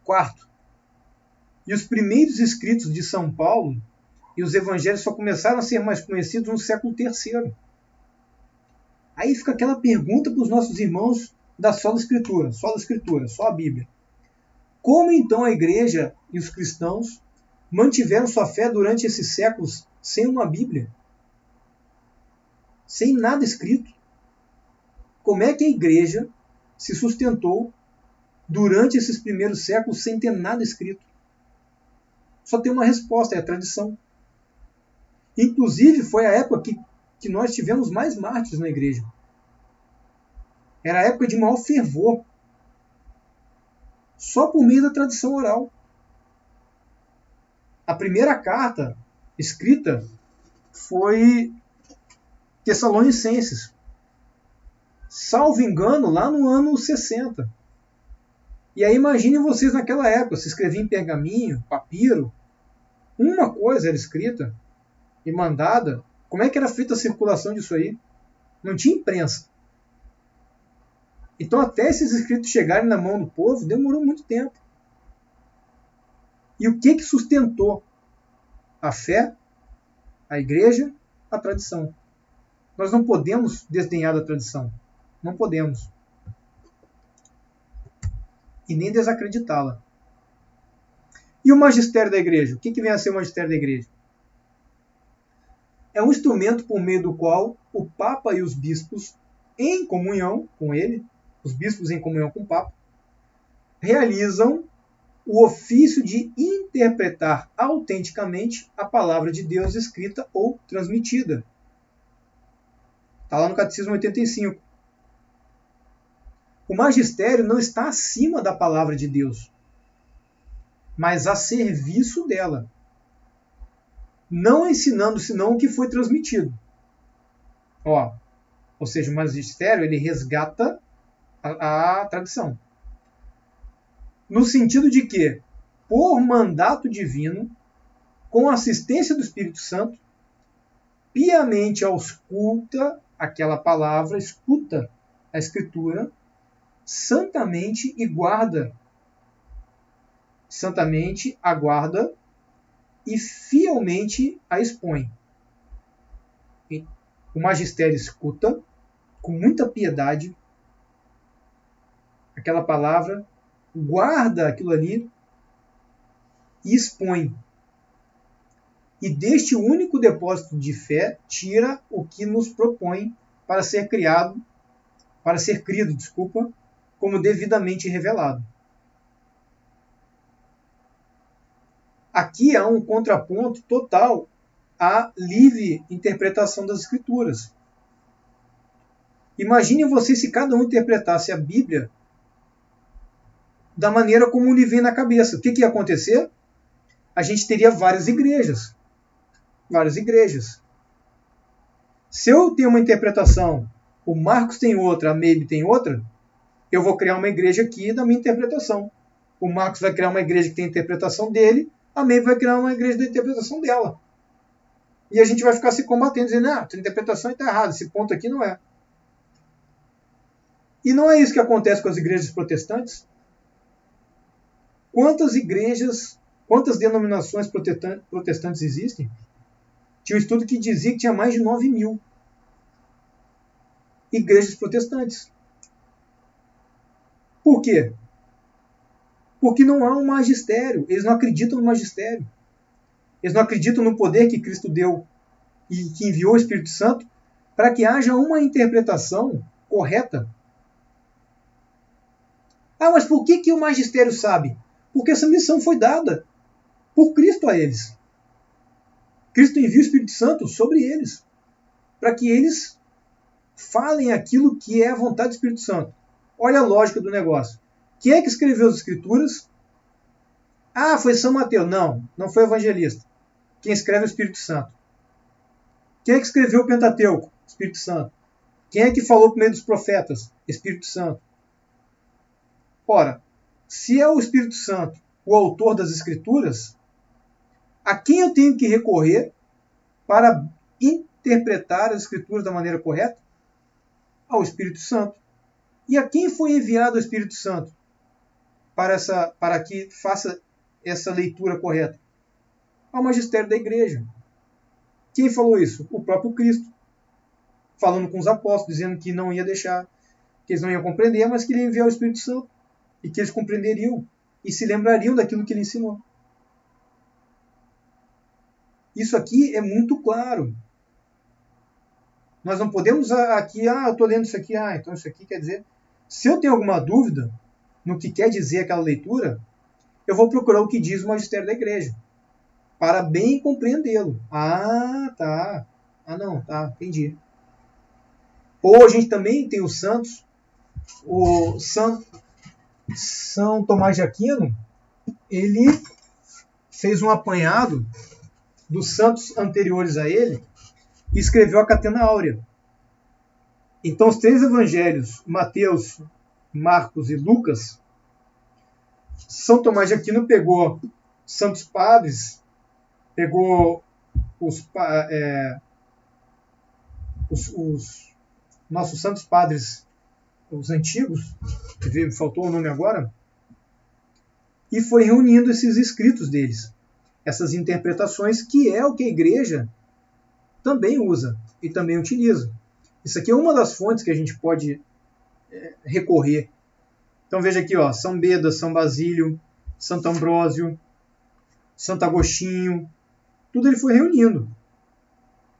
IV. E os primeiros escritos de São Paulo e os evangelhos só começaram a ser mais conhecidos no século III. Aí fica aquela pergunta para os nossos irmãos da sola Escritura, só a Bíblia. Como então a igreja e os cristãos mantiveram sua fé durante esses séculos sem uma Bíblia? Sem nada escrito? Como é que a igreja se sustentou durante esses primeiros séculos sem ter nada escrito? Só tem uma resposta, é a tradição. Inclusive, foi a época que nós tivemos mais mártires na igreja. Era a época de maior fervor. Só por meio da tradição oral. A primeira carta escrita foi Tessalonicenses. Salvo engano, lá no ano 60. E aí imaginem vocês naquela época, se escrevia em pergaminho, papiro, uma coisa era escrita e mandada. Como é que era feita a circulação disso aí? Não tinha imprensa. Então até esses escritos chegarem na mão do povo, demorou muito tempo. E o que sustentou a fé, a igreja, a tradição? Nós não podemos desdenhar da tradição. Não podemos. E nem desacreditá-la. E o magistério da igreja? O que vem a ser o magistério da igreja? É um instrumento por meio do qual o Papa e os bispos, em comunhão com ele, os bispos em comunhão com o Papa, realizam o ofício de interpretar autenticamente a palavra de Deus escrita ou transmitida. Está lá no Catecismo 85. O magistério não está acima da palavra de Deus, mas a serviço dela, não ensinando senão o que foi transmitido. Ou seja, o magistério ele resgata a tradição. No sentido de que, por mandato divino, com assistência do Espírito Santo, piamente ausculta aquela palavra, escuta a Escritura, santamente aguarda e fielmente a expõe. O magistério escuta com muita piedade aquela palavra, guarda aquilo ali e expõe. E deste único depósito de fé tira o que nos propõe para ser criado, como devidamente revelado. Aqui há um contraponto total a livre interpretação das Escrituras. Imaginem vocês se cada um interpretasse a Bíblia da maneira como lhe vem na cabeça. O que ia acontecer? A gente teria várias igrejas. Várias igrejas. Se eu tenho uma interpretação, o Marcos tem outra, a Maybe tem outra, eu vou criar uma igreja aqui da minha interpretação. O Marcos vai criar uma igreja que tem a interpretação dele, a Maybe vai criar uma igreja da interpretação dela. E a gente vai ficar se combatendo, dizendo, ah, tua interpretação está errada, esse ponto aqui não é. E não é isso que acontece com as igrejas protestantes? Quantas igrejas, quantas denominações protestantes existem? Tinha um estudo que dizia que tinha mais de 9.000 igrejas protestantes. Por quê? Porque não há um magistério. Eles não acreditam no magistério. Eles não acreditam no poder que Cristo deu e que enviou o Espírito Santo para que haja uma interpretação correta. Ah, mas por que o magistério sabe? Porque essa missão foi dada por Cristo a eles. Cristo envia o Espírito Santo sobre eles, para que eles falem aquilo que é a vontade do Espírito Santo. Olha a lógica do negócio. Quem é que escreveu as Escrituras? Ah, foi São Mateus. Não, não foi evangelista. Quem escreve é o Espírito Santo. Quem é que escreveu o Pentateuco? Espírito Santo. Quem é que falou por meio dos profetas? Espírito Santo. Ora, se é o Espírito Santo o autor das Escrituras, a quem eu tenho que recorrer para interpretar as Escrituras da maneira correta? Ao Espírito Santo. E a quem foi enviado o Espírito Santo para que faça essa leitura correta? Ao magistério da igreja. Quem falou isso? O próprio Cristo. Falando com os apóstolos, dizendo que não ia deixar, que eles não iam compreender, mas que ele ia enviar o Espírito Santo. E que eles compreenderiam e se lembrariam daquilo que ele ensinou. Isso aqui é muito claro. Nós não podemos aqui, eu estou lendo isso aqui, então isso aqui quer dizer... Se eu tenho alguma dúvida no que quer dizer aquela leitura, eu vou procurar o que diz o magistério da igreja, para bem compreendê-lo. Tá. Entendi. Ou a gente também tem os santos, o São Tomás de Aquino, ele fez um apanhado dos santos anteriores a ele e escreveu a Catena Áurea. Então, os 3 evangelhos, Mateus, Marcos e Lucas, São Tomás de Aquino pegou santos padres, pegou os nossos santos padres, os antigos, faltou o nome agora, e foi reunindo esses escritos deles, essas interpretações, que é o que a igreja também usa e também utiliza. Isso aqui é uma das fontes que a gente pode recorrer. Então veja aqui, São Beda, São Basílio, Santo Ambrósio, Santo Agostinho, tudo ele foi reunindo.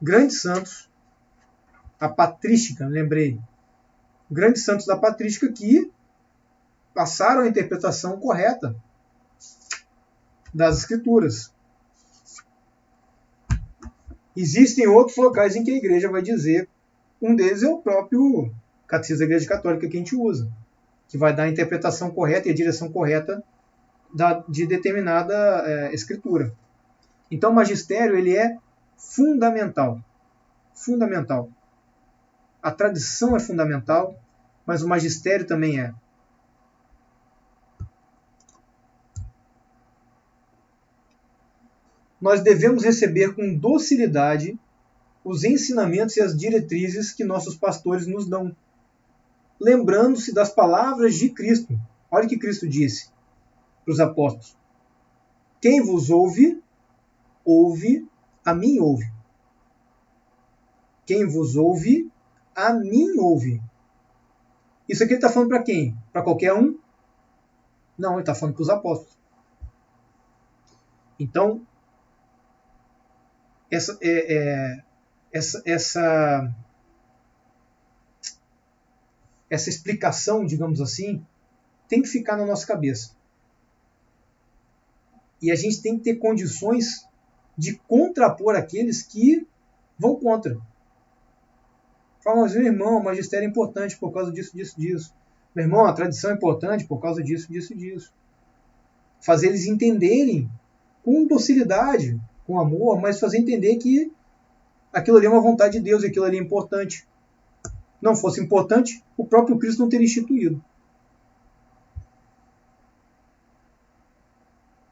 Grandes santos, a patrística, lembrei, grandes santos da patrística que passaram a interpretação correta das Escrituras. Existem outros locais em que a igreja vai dizer, um deles é o próprio Catecismo da Igreja Católica que a gente usa, que vai dar a interpretação correta e a direção correta de determinada escritura. Então o magistério ele é fundamental. Fundamental. A tradição é fundamental, mas o magistério também é. Nós devemos receber com docilidade os ensinamentos e as diretrizes que nossos pastores nos dão, lembrando-se das palavras de Cristo. Olha o que Cristo disse para os apóstolos: quem vos ouve, a mim ouve. Quem vos ouve, a mim ouve. Isso aqui ele está falando para quem? Para qualquer um? Não, ele está falando para os apóstolos. Então, essa explicação, digamos assim, tem que ficar na nossa cabeça. E a gente tem que ter condições de contrapor aqueles que vão contra. Fala, mas meu irmão, o magistério é importante por causa disso, disso, disso. Meu irmão, a tradição é importante por causa disso, disso, disso. Fazer eles entenderem com docilidade, com amor, mas fazer entender que aquilo ali é uma vontade de Deus e aquilo ali é importante. Não fosse importante, o próprio Cristo não teria instituído.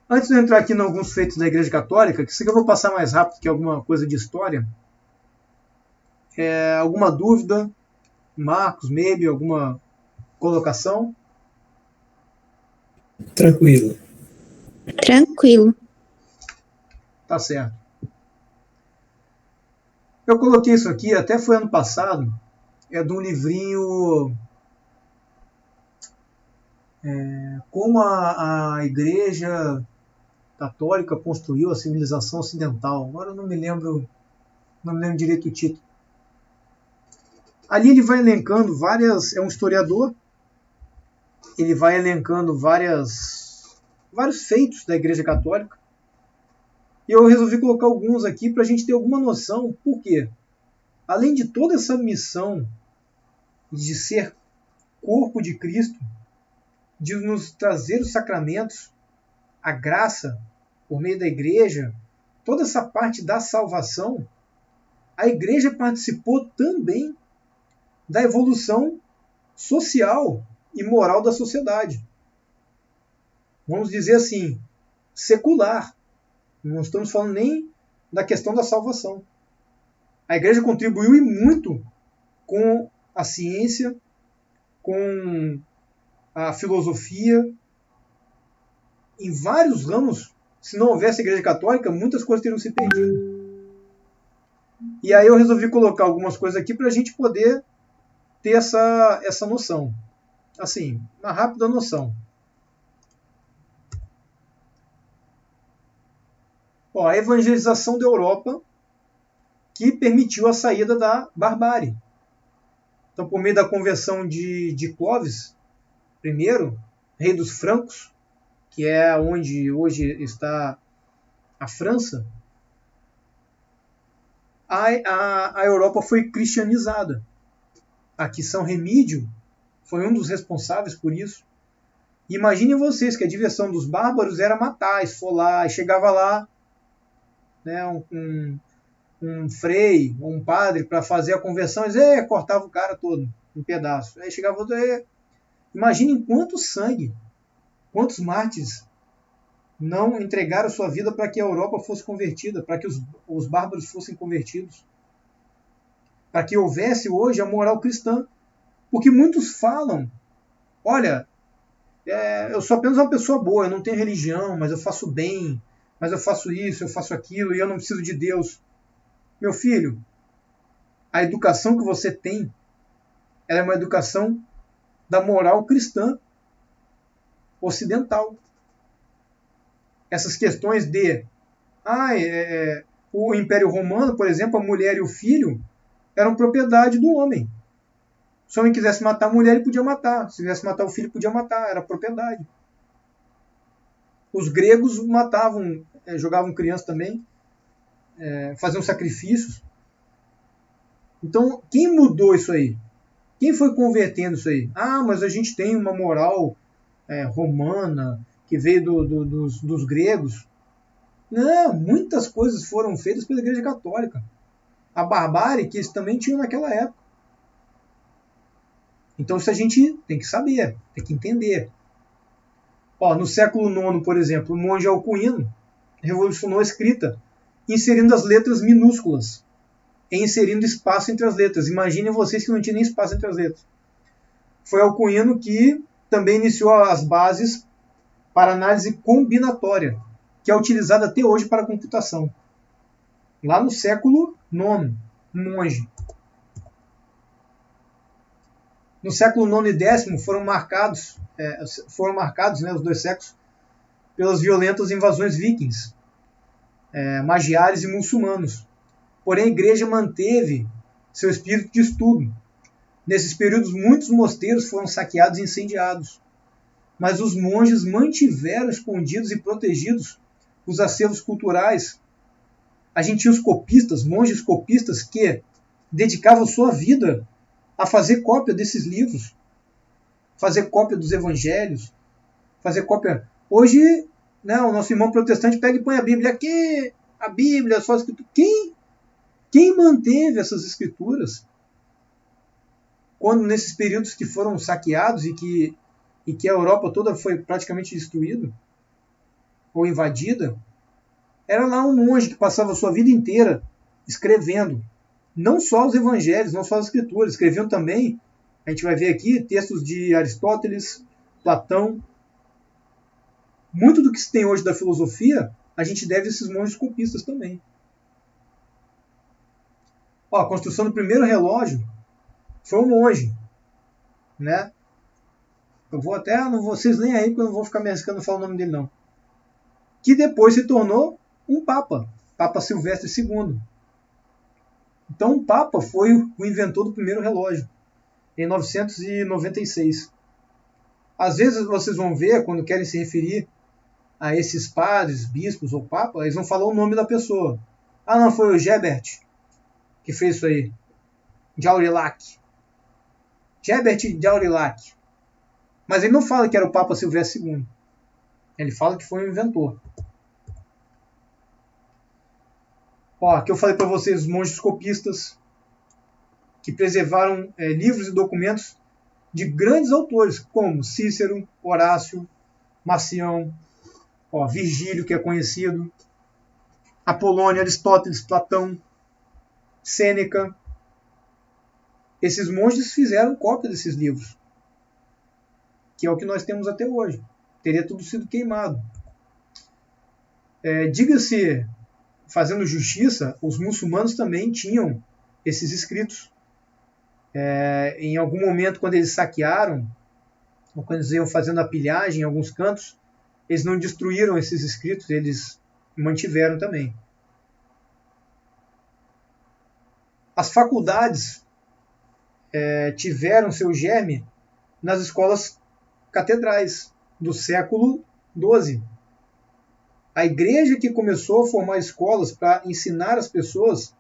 Antes de eu entrar aqui em alguns feitos da Igreja Católica, que isso aqui eu vou passar mais rápido que alguma coisa de história. Alguma dúvida? Marcos, maybe, alguma colocação? Tranquilo. Tranquilo. Tá certo. Eu coloquei isso aqui, até foi ano passado, é de um livrinho Como a Igreja Católica construiu a civilização ocidental. Agora eu não me lembro direito o título. Ali ele vai elencando várias, é um historiador, ele vai elencando vários feitos da Igreja Católica. E eu resolvi colocar alguns aqui para a gente ter alguma noção. Por quê? Além de toda essa missão de ser corpo de Cristo, de nos trazer os sacramentos, a graça por meio da igreja, toda essa parte da salvação, a igreja participou também da evolução social e moral da sociedade. Vamos dizer assim, secular. Não estamos falando nem da questão da salvação. A igreja contribuiu e muito com a ciência, com a filosofia, em vários ramos. Se não houvesse a Igreja Católica, muitas coisas teriam se perdido. E aí eu resolvi colocar algumas coisas aqui para a gente poder ter essa noção. Assim, uma rápida noção. A evangelização da Europa, que permitiu a saída da barbárie. Então, por meio da conversão de Clovis, primeiro, rei dos francos, que é onde hoje está a França, a Europa foi cristianizada. Aqui São Remídio foi um dos responsáveis por isso. Imaginem vocês que a diversão dos bárbaros era matar, esfolar, e chegava lá, né, um frei, um padre, para fazer a conversão, e cortava o cara todo em pedaços. Aí chegava outro, imaginem quanto sangue, quantos mártires não entregaram sua vida para que a Europa fosse convertida, para que os bárbaros fossem convertidos, para que houvesse hoje a moral cristã. Porque muitos falam, olha, eu sou apenas uma pessoa boa, eu não tenho religião, mas eu faço bem, mas eu faço isso, eu faço aquilo, e eu não preciso de Deus. Meu filho, a educação que você tem, ela é uma educação da moral cristã ocidental. Essas questões de o Império Romano, por exemplo, a mulher e o filho eram propriedade do homem. Se o homem quisesse matar a mulher, ele podia matar. Se quisesse matar o filho, podia matar. Era propriedade. Os gregos matavam, jogavam crianças também, faziam sacrifícios. Então, quem mudou isso aí? Quem foi convertendo isso aí? Mas a gente tem uma moral romana que veio dos gregos. Não, muitas coisas foram feitas pela Igreja Católica. A barbárie que eles também tinham naquela época. Então isso a gente tem que saber, tem que entender. No século IX, por exemplo, o monge Alcuino revolucionou a escrita, inserindo as letras minúsculas e inserindo espaço entre as letras. Imaginem vocês que não tinha nem espaço entre as letras. Foi Alcuino que também iniciou as bases para análise combinatória, que é utilizada até hoje para a computação. Lá no século IX, monge. No século IX e X foram marcados, né, os dois séculos, pelas violentas invasões vikings, magiares e muçulmanos. Porém, a igreja manteve seu espírito de estudo. Nesses períodos, muitos mosteiros foram saqueados e incendiados. Mas os monges mantiveram escondidos e protegidos os acervos culturais A gente tinha os copistas, monges copistas, que dedicavam sua vida a fazer cópia desses livros, fazer cópia dos evangelhos, fazer cópia. Hoje, né, o nosso irmão protestante pega e põe a Bíblia aqui, a Bíblia, só escritura. Quem manteve essas escrituras? Quando nesses períodos que foram saqueados e que a Europa toda foi praticamente destruída ou invadida, era lá um monge que passava a sua vida inteira escrevendo. Não só os evangelhos, não só as escrituras, escreviam também, a gente vai ver aqui, textos de Aristóteles, Platão. Muito do que se tem hoje da filosofia, a gente deve a esses monges copistas também. Ó, a construção do primeiro relógio foi um monge, né? Eu vou até, vocês leem aí, porque eu não vou ficar me arriscando a falar o nome dele não. Que depois se tornou um papa, Papa Silvestre II. Então o papa foi o inventor do primeiro relógio, em 996. Às vezes vocês vão ver, quando querem se referir a esses padres, bispos ou papa, eles vão falar o nome da pessoa. Ah, não, foi o Gebert que fez isso aí. De Aurillac. Gebert de Aurillac. Mas ele não fala que era o Papa Silvestre II. Ele fala que foi o inventor. Ó, aqui eu falei para vocês os monges copistas que preservaram livros e documentos de grandes autores, como Cícero, Horácio, Marcião, ó, Virgílio, que é conhecido, Apolônio, Aristóteles, Platão, Sêneca. Esses monges fizeram cópia desses livros, que é o que nós temos até hoje. Teria tudo sido queimado. Diga-se, fazendo justiça, os muçulmanos também tinham esses escritos. Em algum momento, quando eles saquearam, ou quando eles iam fazendo a pilhagem em alguns cantos, eles não destruíram esses escritos, eles mantiveram também. As faculdades tiveram seu germe nas escolas catedrais do século XII. A igreja que começou a formar escolas para ensinar as pessoas,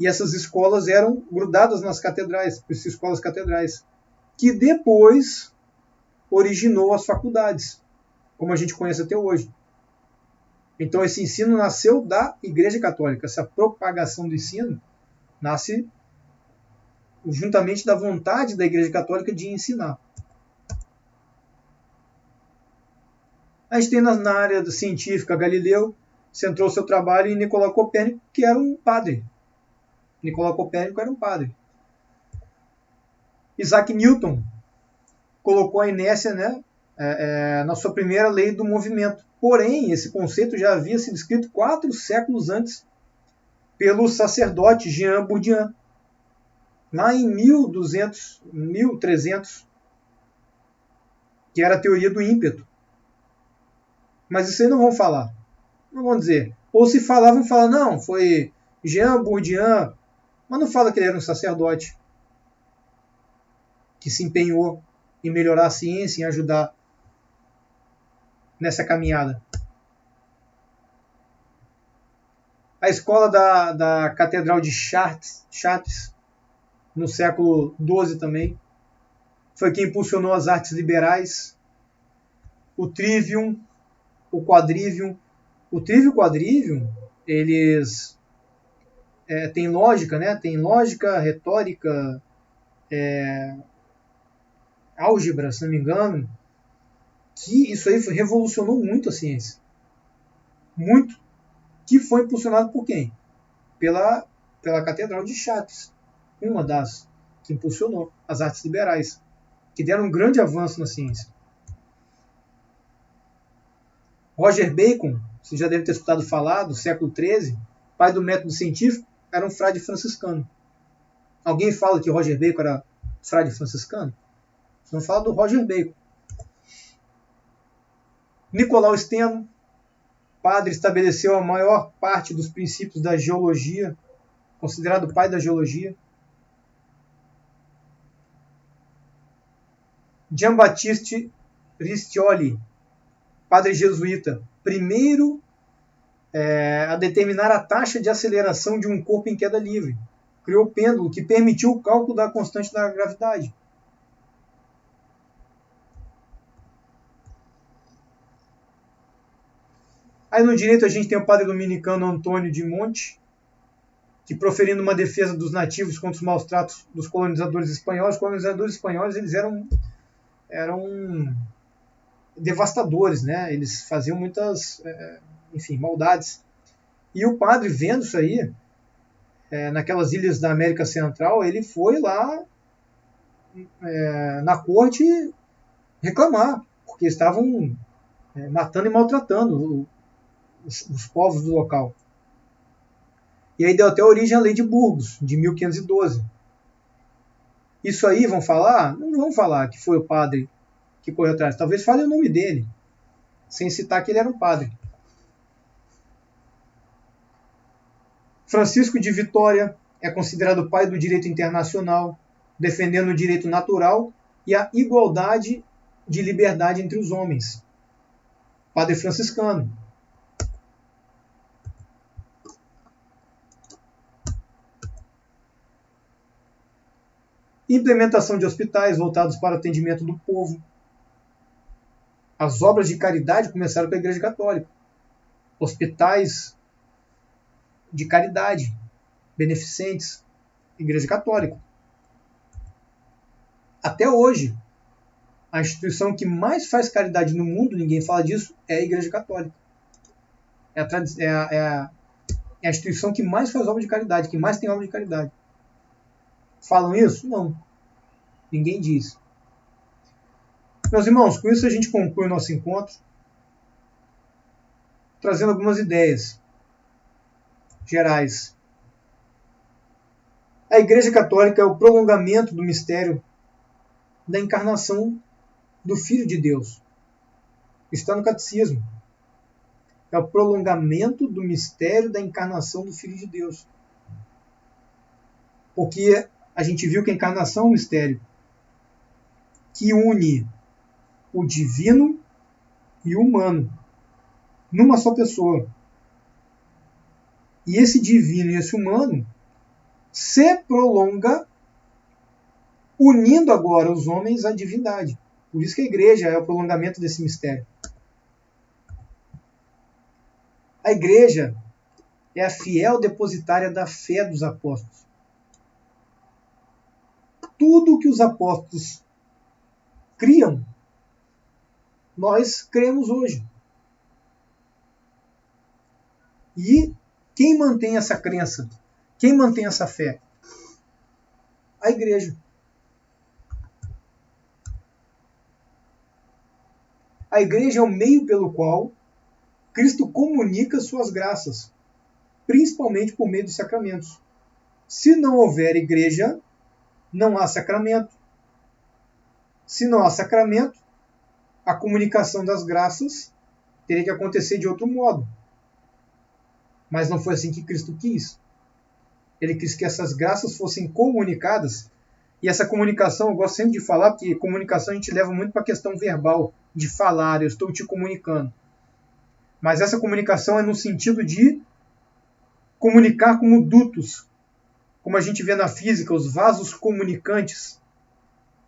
e essas escolas eram grudadas nas catedrais, essas escolas catedrais, que depois originou as faculdades, como a gente conhece até hoje. Então esse ensino nasceu da Igreja Católica, essa propagação do ensino nasce juntamente da vontade da Igreja Católica de ensinar. A gente tem na área científica Galileu, centrou seu trabalho em Nicolau Copérnico, que era um padre. Nicolau Copérnico era um padre. Isaac Newton colocou a inércia, né, na sua primeira lei do movimento. Porém, esse conceito já havia sido escrito 4 séculos antes pelo sacerdote Jean Bourdieu, lá em 1300, que era a teoria do ímpeto. Mas isso aí não vão falar. Não vão dizer. Ou se falar, vão falar, não, foi Jean Bourdieu, mas não fala que ele era um sacerdote que se empenhou em melhorar a ciência, em ajudar nessa caminhada. A escola da Catedral de Chartres, no século XII também, foi quem impulsionou as artes liberais, o trivium, o quadrivium. O trivium e o quadrivium, eles têm lógica, né? Tem lógica, retórica, álgebra, se não me engano, que isso aí revolucionou muito a ciência. Muito. Que foi impulsionado por quem? Pela Catedral de Chartres, uma das que impulsionou as artes liberais, que deram um grande avanço na ciência. Roger Bacon, você já deve ter escutado falar, do século XIII, pai do método científico, era um frade franciscano. Alguém fala que Roger Bacon era frade franciscano? Você não fala do Roger Bacon. Nicolau Steno, padre, estabeleceu a maior parte dos princípios da geologia, considerado o pai da geologia. Giambattista Riccioli, padre jesuíta, primeiro a determinar a taxa de aceleração de um corpo em queda livre. Criou o pêndulo, que permitiu o cálculo da constante da gravidade. Aí no direito a gente tem o padre dominicano Antônio de Monte, que proferindo uma defesa dos nativos contra os maus tratos dos colonizadores espanhóis. Os colonizadores espanhóis eles eram devastadores, né? Eles faziam muitas, maldades. E o padre, vendo isso aí, naquelas ilhas da América Central, ele foi lá na corte reclamar, porque estavam matando e maltratando os povos do local. E aí deu até origem à Lei de Burgos, de 1512. Isso aí vão falar? Não vão falar que foi o padre que correu atrás. Talvez fale o nome dele, sem citar que ele era um padre. Francisco de Vitória é considerado o pai do direito internacional, defendendo o direito natural e a igualdade de liberdade entre os homens. Padre franciscano. Implementação de hospitais voltados para o atendimento do povo. As obras de caridade começaram com a Igreja Católica. Hospitais de caridade, beneficentes, Igreja Católica. Até hoje, a instituição que mais faz caridade no mundo, ninguém fala disso, é a Igreja Católica. É a instituição que mais faz obra de caridade, que mais tem obra de caridade. Falam isso? Não. Ninguém diz. Meus irmãos, com isso a gente conclui o nosso encontro, trazendo algumas ideias gerais. A Igreja Católica é o prolongamento do mistério da encarnação do Filho de Deus. Está no Catecismo. É o prolongamento do mistério da encarnação do Filho de Deus. Porque a gente viu que a encarnação é um mistério que une o divino e o humano numa só pessoa. E esse divino e esse humano se prolonga unindo agora os homens à divindade. Por isso que a igreja é o prolongamento desse mistério. A igreja é a fiel depositária da fé dos apóstolos. Tudo que os apóstolos criam, nós cremos hoje. E quem mantém essa crença? Quem mantém essa fé? A igreja. A igreja é o meio pelo qual Cristo comunica suas graças, principalmente por meio dos sacramentos. Se não houver igreja, não há sacramento. Se não há sacramento, a comunicação das graças teria que acontecer de outro modo. Mas não foi assim que Cristo quis. Ele quis que essas graças fossem comunicadas. E essa comunicação, eu gosto sempre de falar, porque comunicação a gente leva muito para a questão verbal, de falar, eu estou te comunicando. Mas essa comunicação é no sentido de comunicar como dutos, como a gente vê na física, os vasos comunicantes.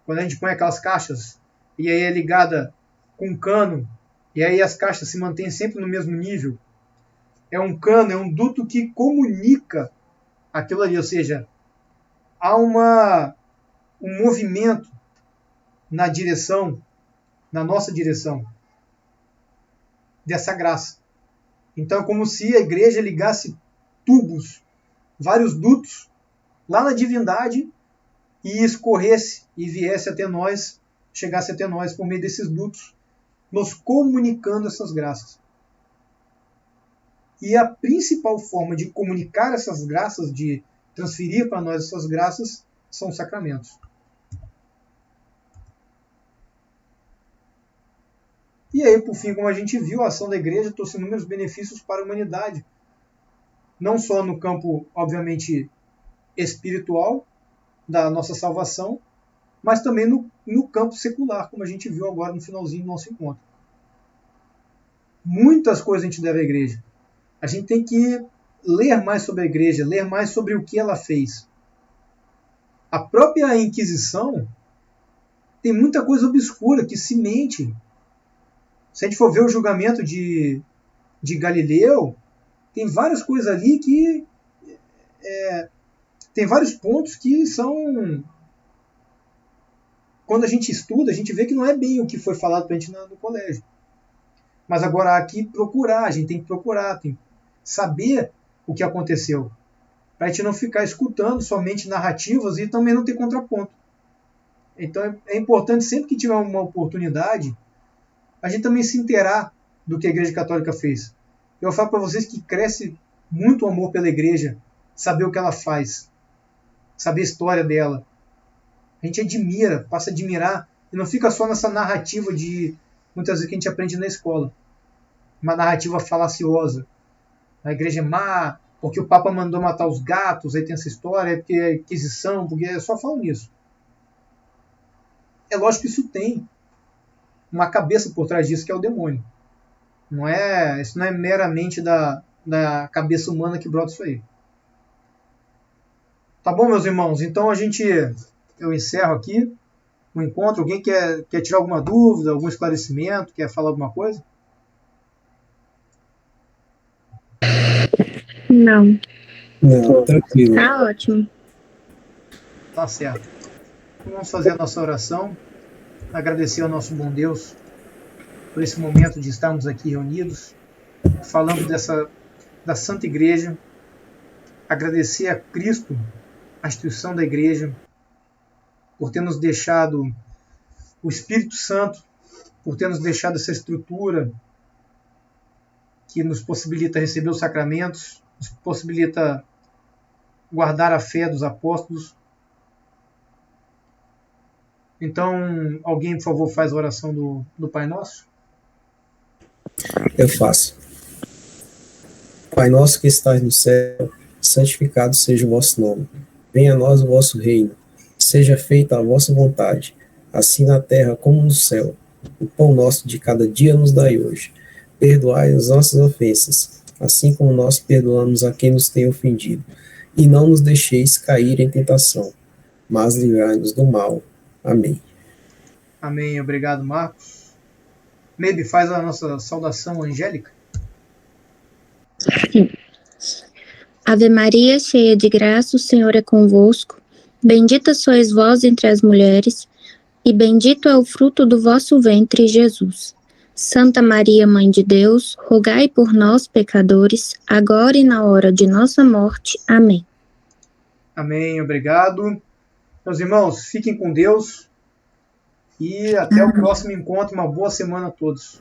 Quando a gente põe aquelas caixas, e aí é ligada com um cano, e aí as caixas se mantêm sempre no mesmo nível. É um cano, é um duto que comunica aquilo ali, ou seja, há um movimento na direção, na nossa direção, dessa graça. Então é como se a igreja ligasse tubos, vários dutos, lá na divindade, e escorresse e viesse até nós, chegasse até nós por meio desses dutos, nos comunicando essas graças. E a principal forma de comunicar essas graças, de transferir para nós essas graças, são os sacramentos. E aí, por fim, como a gente viu, a ação da igreja trouxe inúmeros benefícios para a humanidade. Não só no campo, obviamente, espiritual, da nossa salvação, mas também no campo secular, como a gente viu agora no finalzinho do nosso encontro. Muitas coisas a gente deve à igreja. A gente tem que ler mais sobre a igreja, ler mais sobre o que ela fez. A própria Inquisição tem muita coisa obscura que se mente. Se a gente for ver o julgamento de Galileu, tem várias coisas ali que tem vários pontos que são... Quando a gente estuda, a gente vê que não é bem o que foi falado para a gente no colégio. Mas agora aqui procurar, a gente tem que procurar, tem que saber o que aconteceu. Para a gente não ficar escutando somente narrativas e também não ter contraponto. Então é importante, sempre que tiver uma oportunidade, a gente também se inteirar do que a Igreja Católica fez. Eu falo para vocês que cresce muito o amor pela Igreja, saber o que ela faz, saber a história dela. A gente admira, passa a admirar, e não fica só nessa narrativa de muitas vezes que a gente aprende na escola. Uma narrativa falaciosa. A igreja é má, porque o Papa mandou matar os gatos, aí tem essa história, é porque é Inquisição, porque só falam nisso. É lógico que isso tem uma cabeça por trás disso, que é o demônio. Isso não é meramente da cabeça humana que brota isso aí. Tá bom, meus irmãos? Então eu encerro aqui o encontro. Alguém quer tirar alguma dúvida, algum esclarecimento, quer falar alguma coisa? Não. Não, tranquilo. Tá ótimo. Tá certo. Então vamos fazer a nossa oração. Agradecer ao nosso bom Deus por esse momento de estarmos aqui reunidos, falando da Santa Igreja. Agradecer a Cristo, a instituição da Igreja, por ter nos deixado o Espírito Santo, por ter nos deixado essa estrutura que nos possibilita receber os sacramentos, nos possibilita guardar a fé dos apóstolos. Então, alguém, por favor, faz a oração do Pai Nosso? Eu faço. Pai nosso que estás no céu, santificado seja o vosso nome. Venha a nós o vosso reino. Seja feita a vossa vontade, assim na terra como no céu. O pão nosso de cada dia nos dai hoje. Perdoai as nossas ofensas, assim como nós perdoamos a quem nos tem ofendido. E não nos deixeis cair em tentação, mas livrai-nos do mal. Amém. Amém. Obrigado, Marcos. Maybe faz a nossa saudação angélica. Sim. Ave Maria, cheia de graça, o Senhor é convosco. Bendita sois vós entre as mulheres, e bendito é o fruto do vosso ventre, Jesus. Santa Maria, Mãe de Deus, rogai por nós, pecadores, agora e na hora de nossa morte. Amém. Amém. Obrigado. Meus irmãos, fiquem com Deus e até o próximo encontro. Uma boa semana a todos.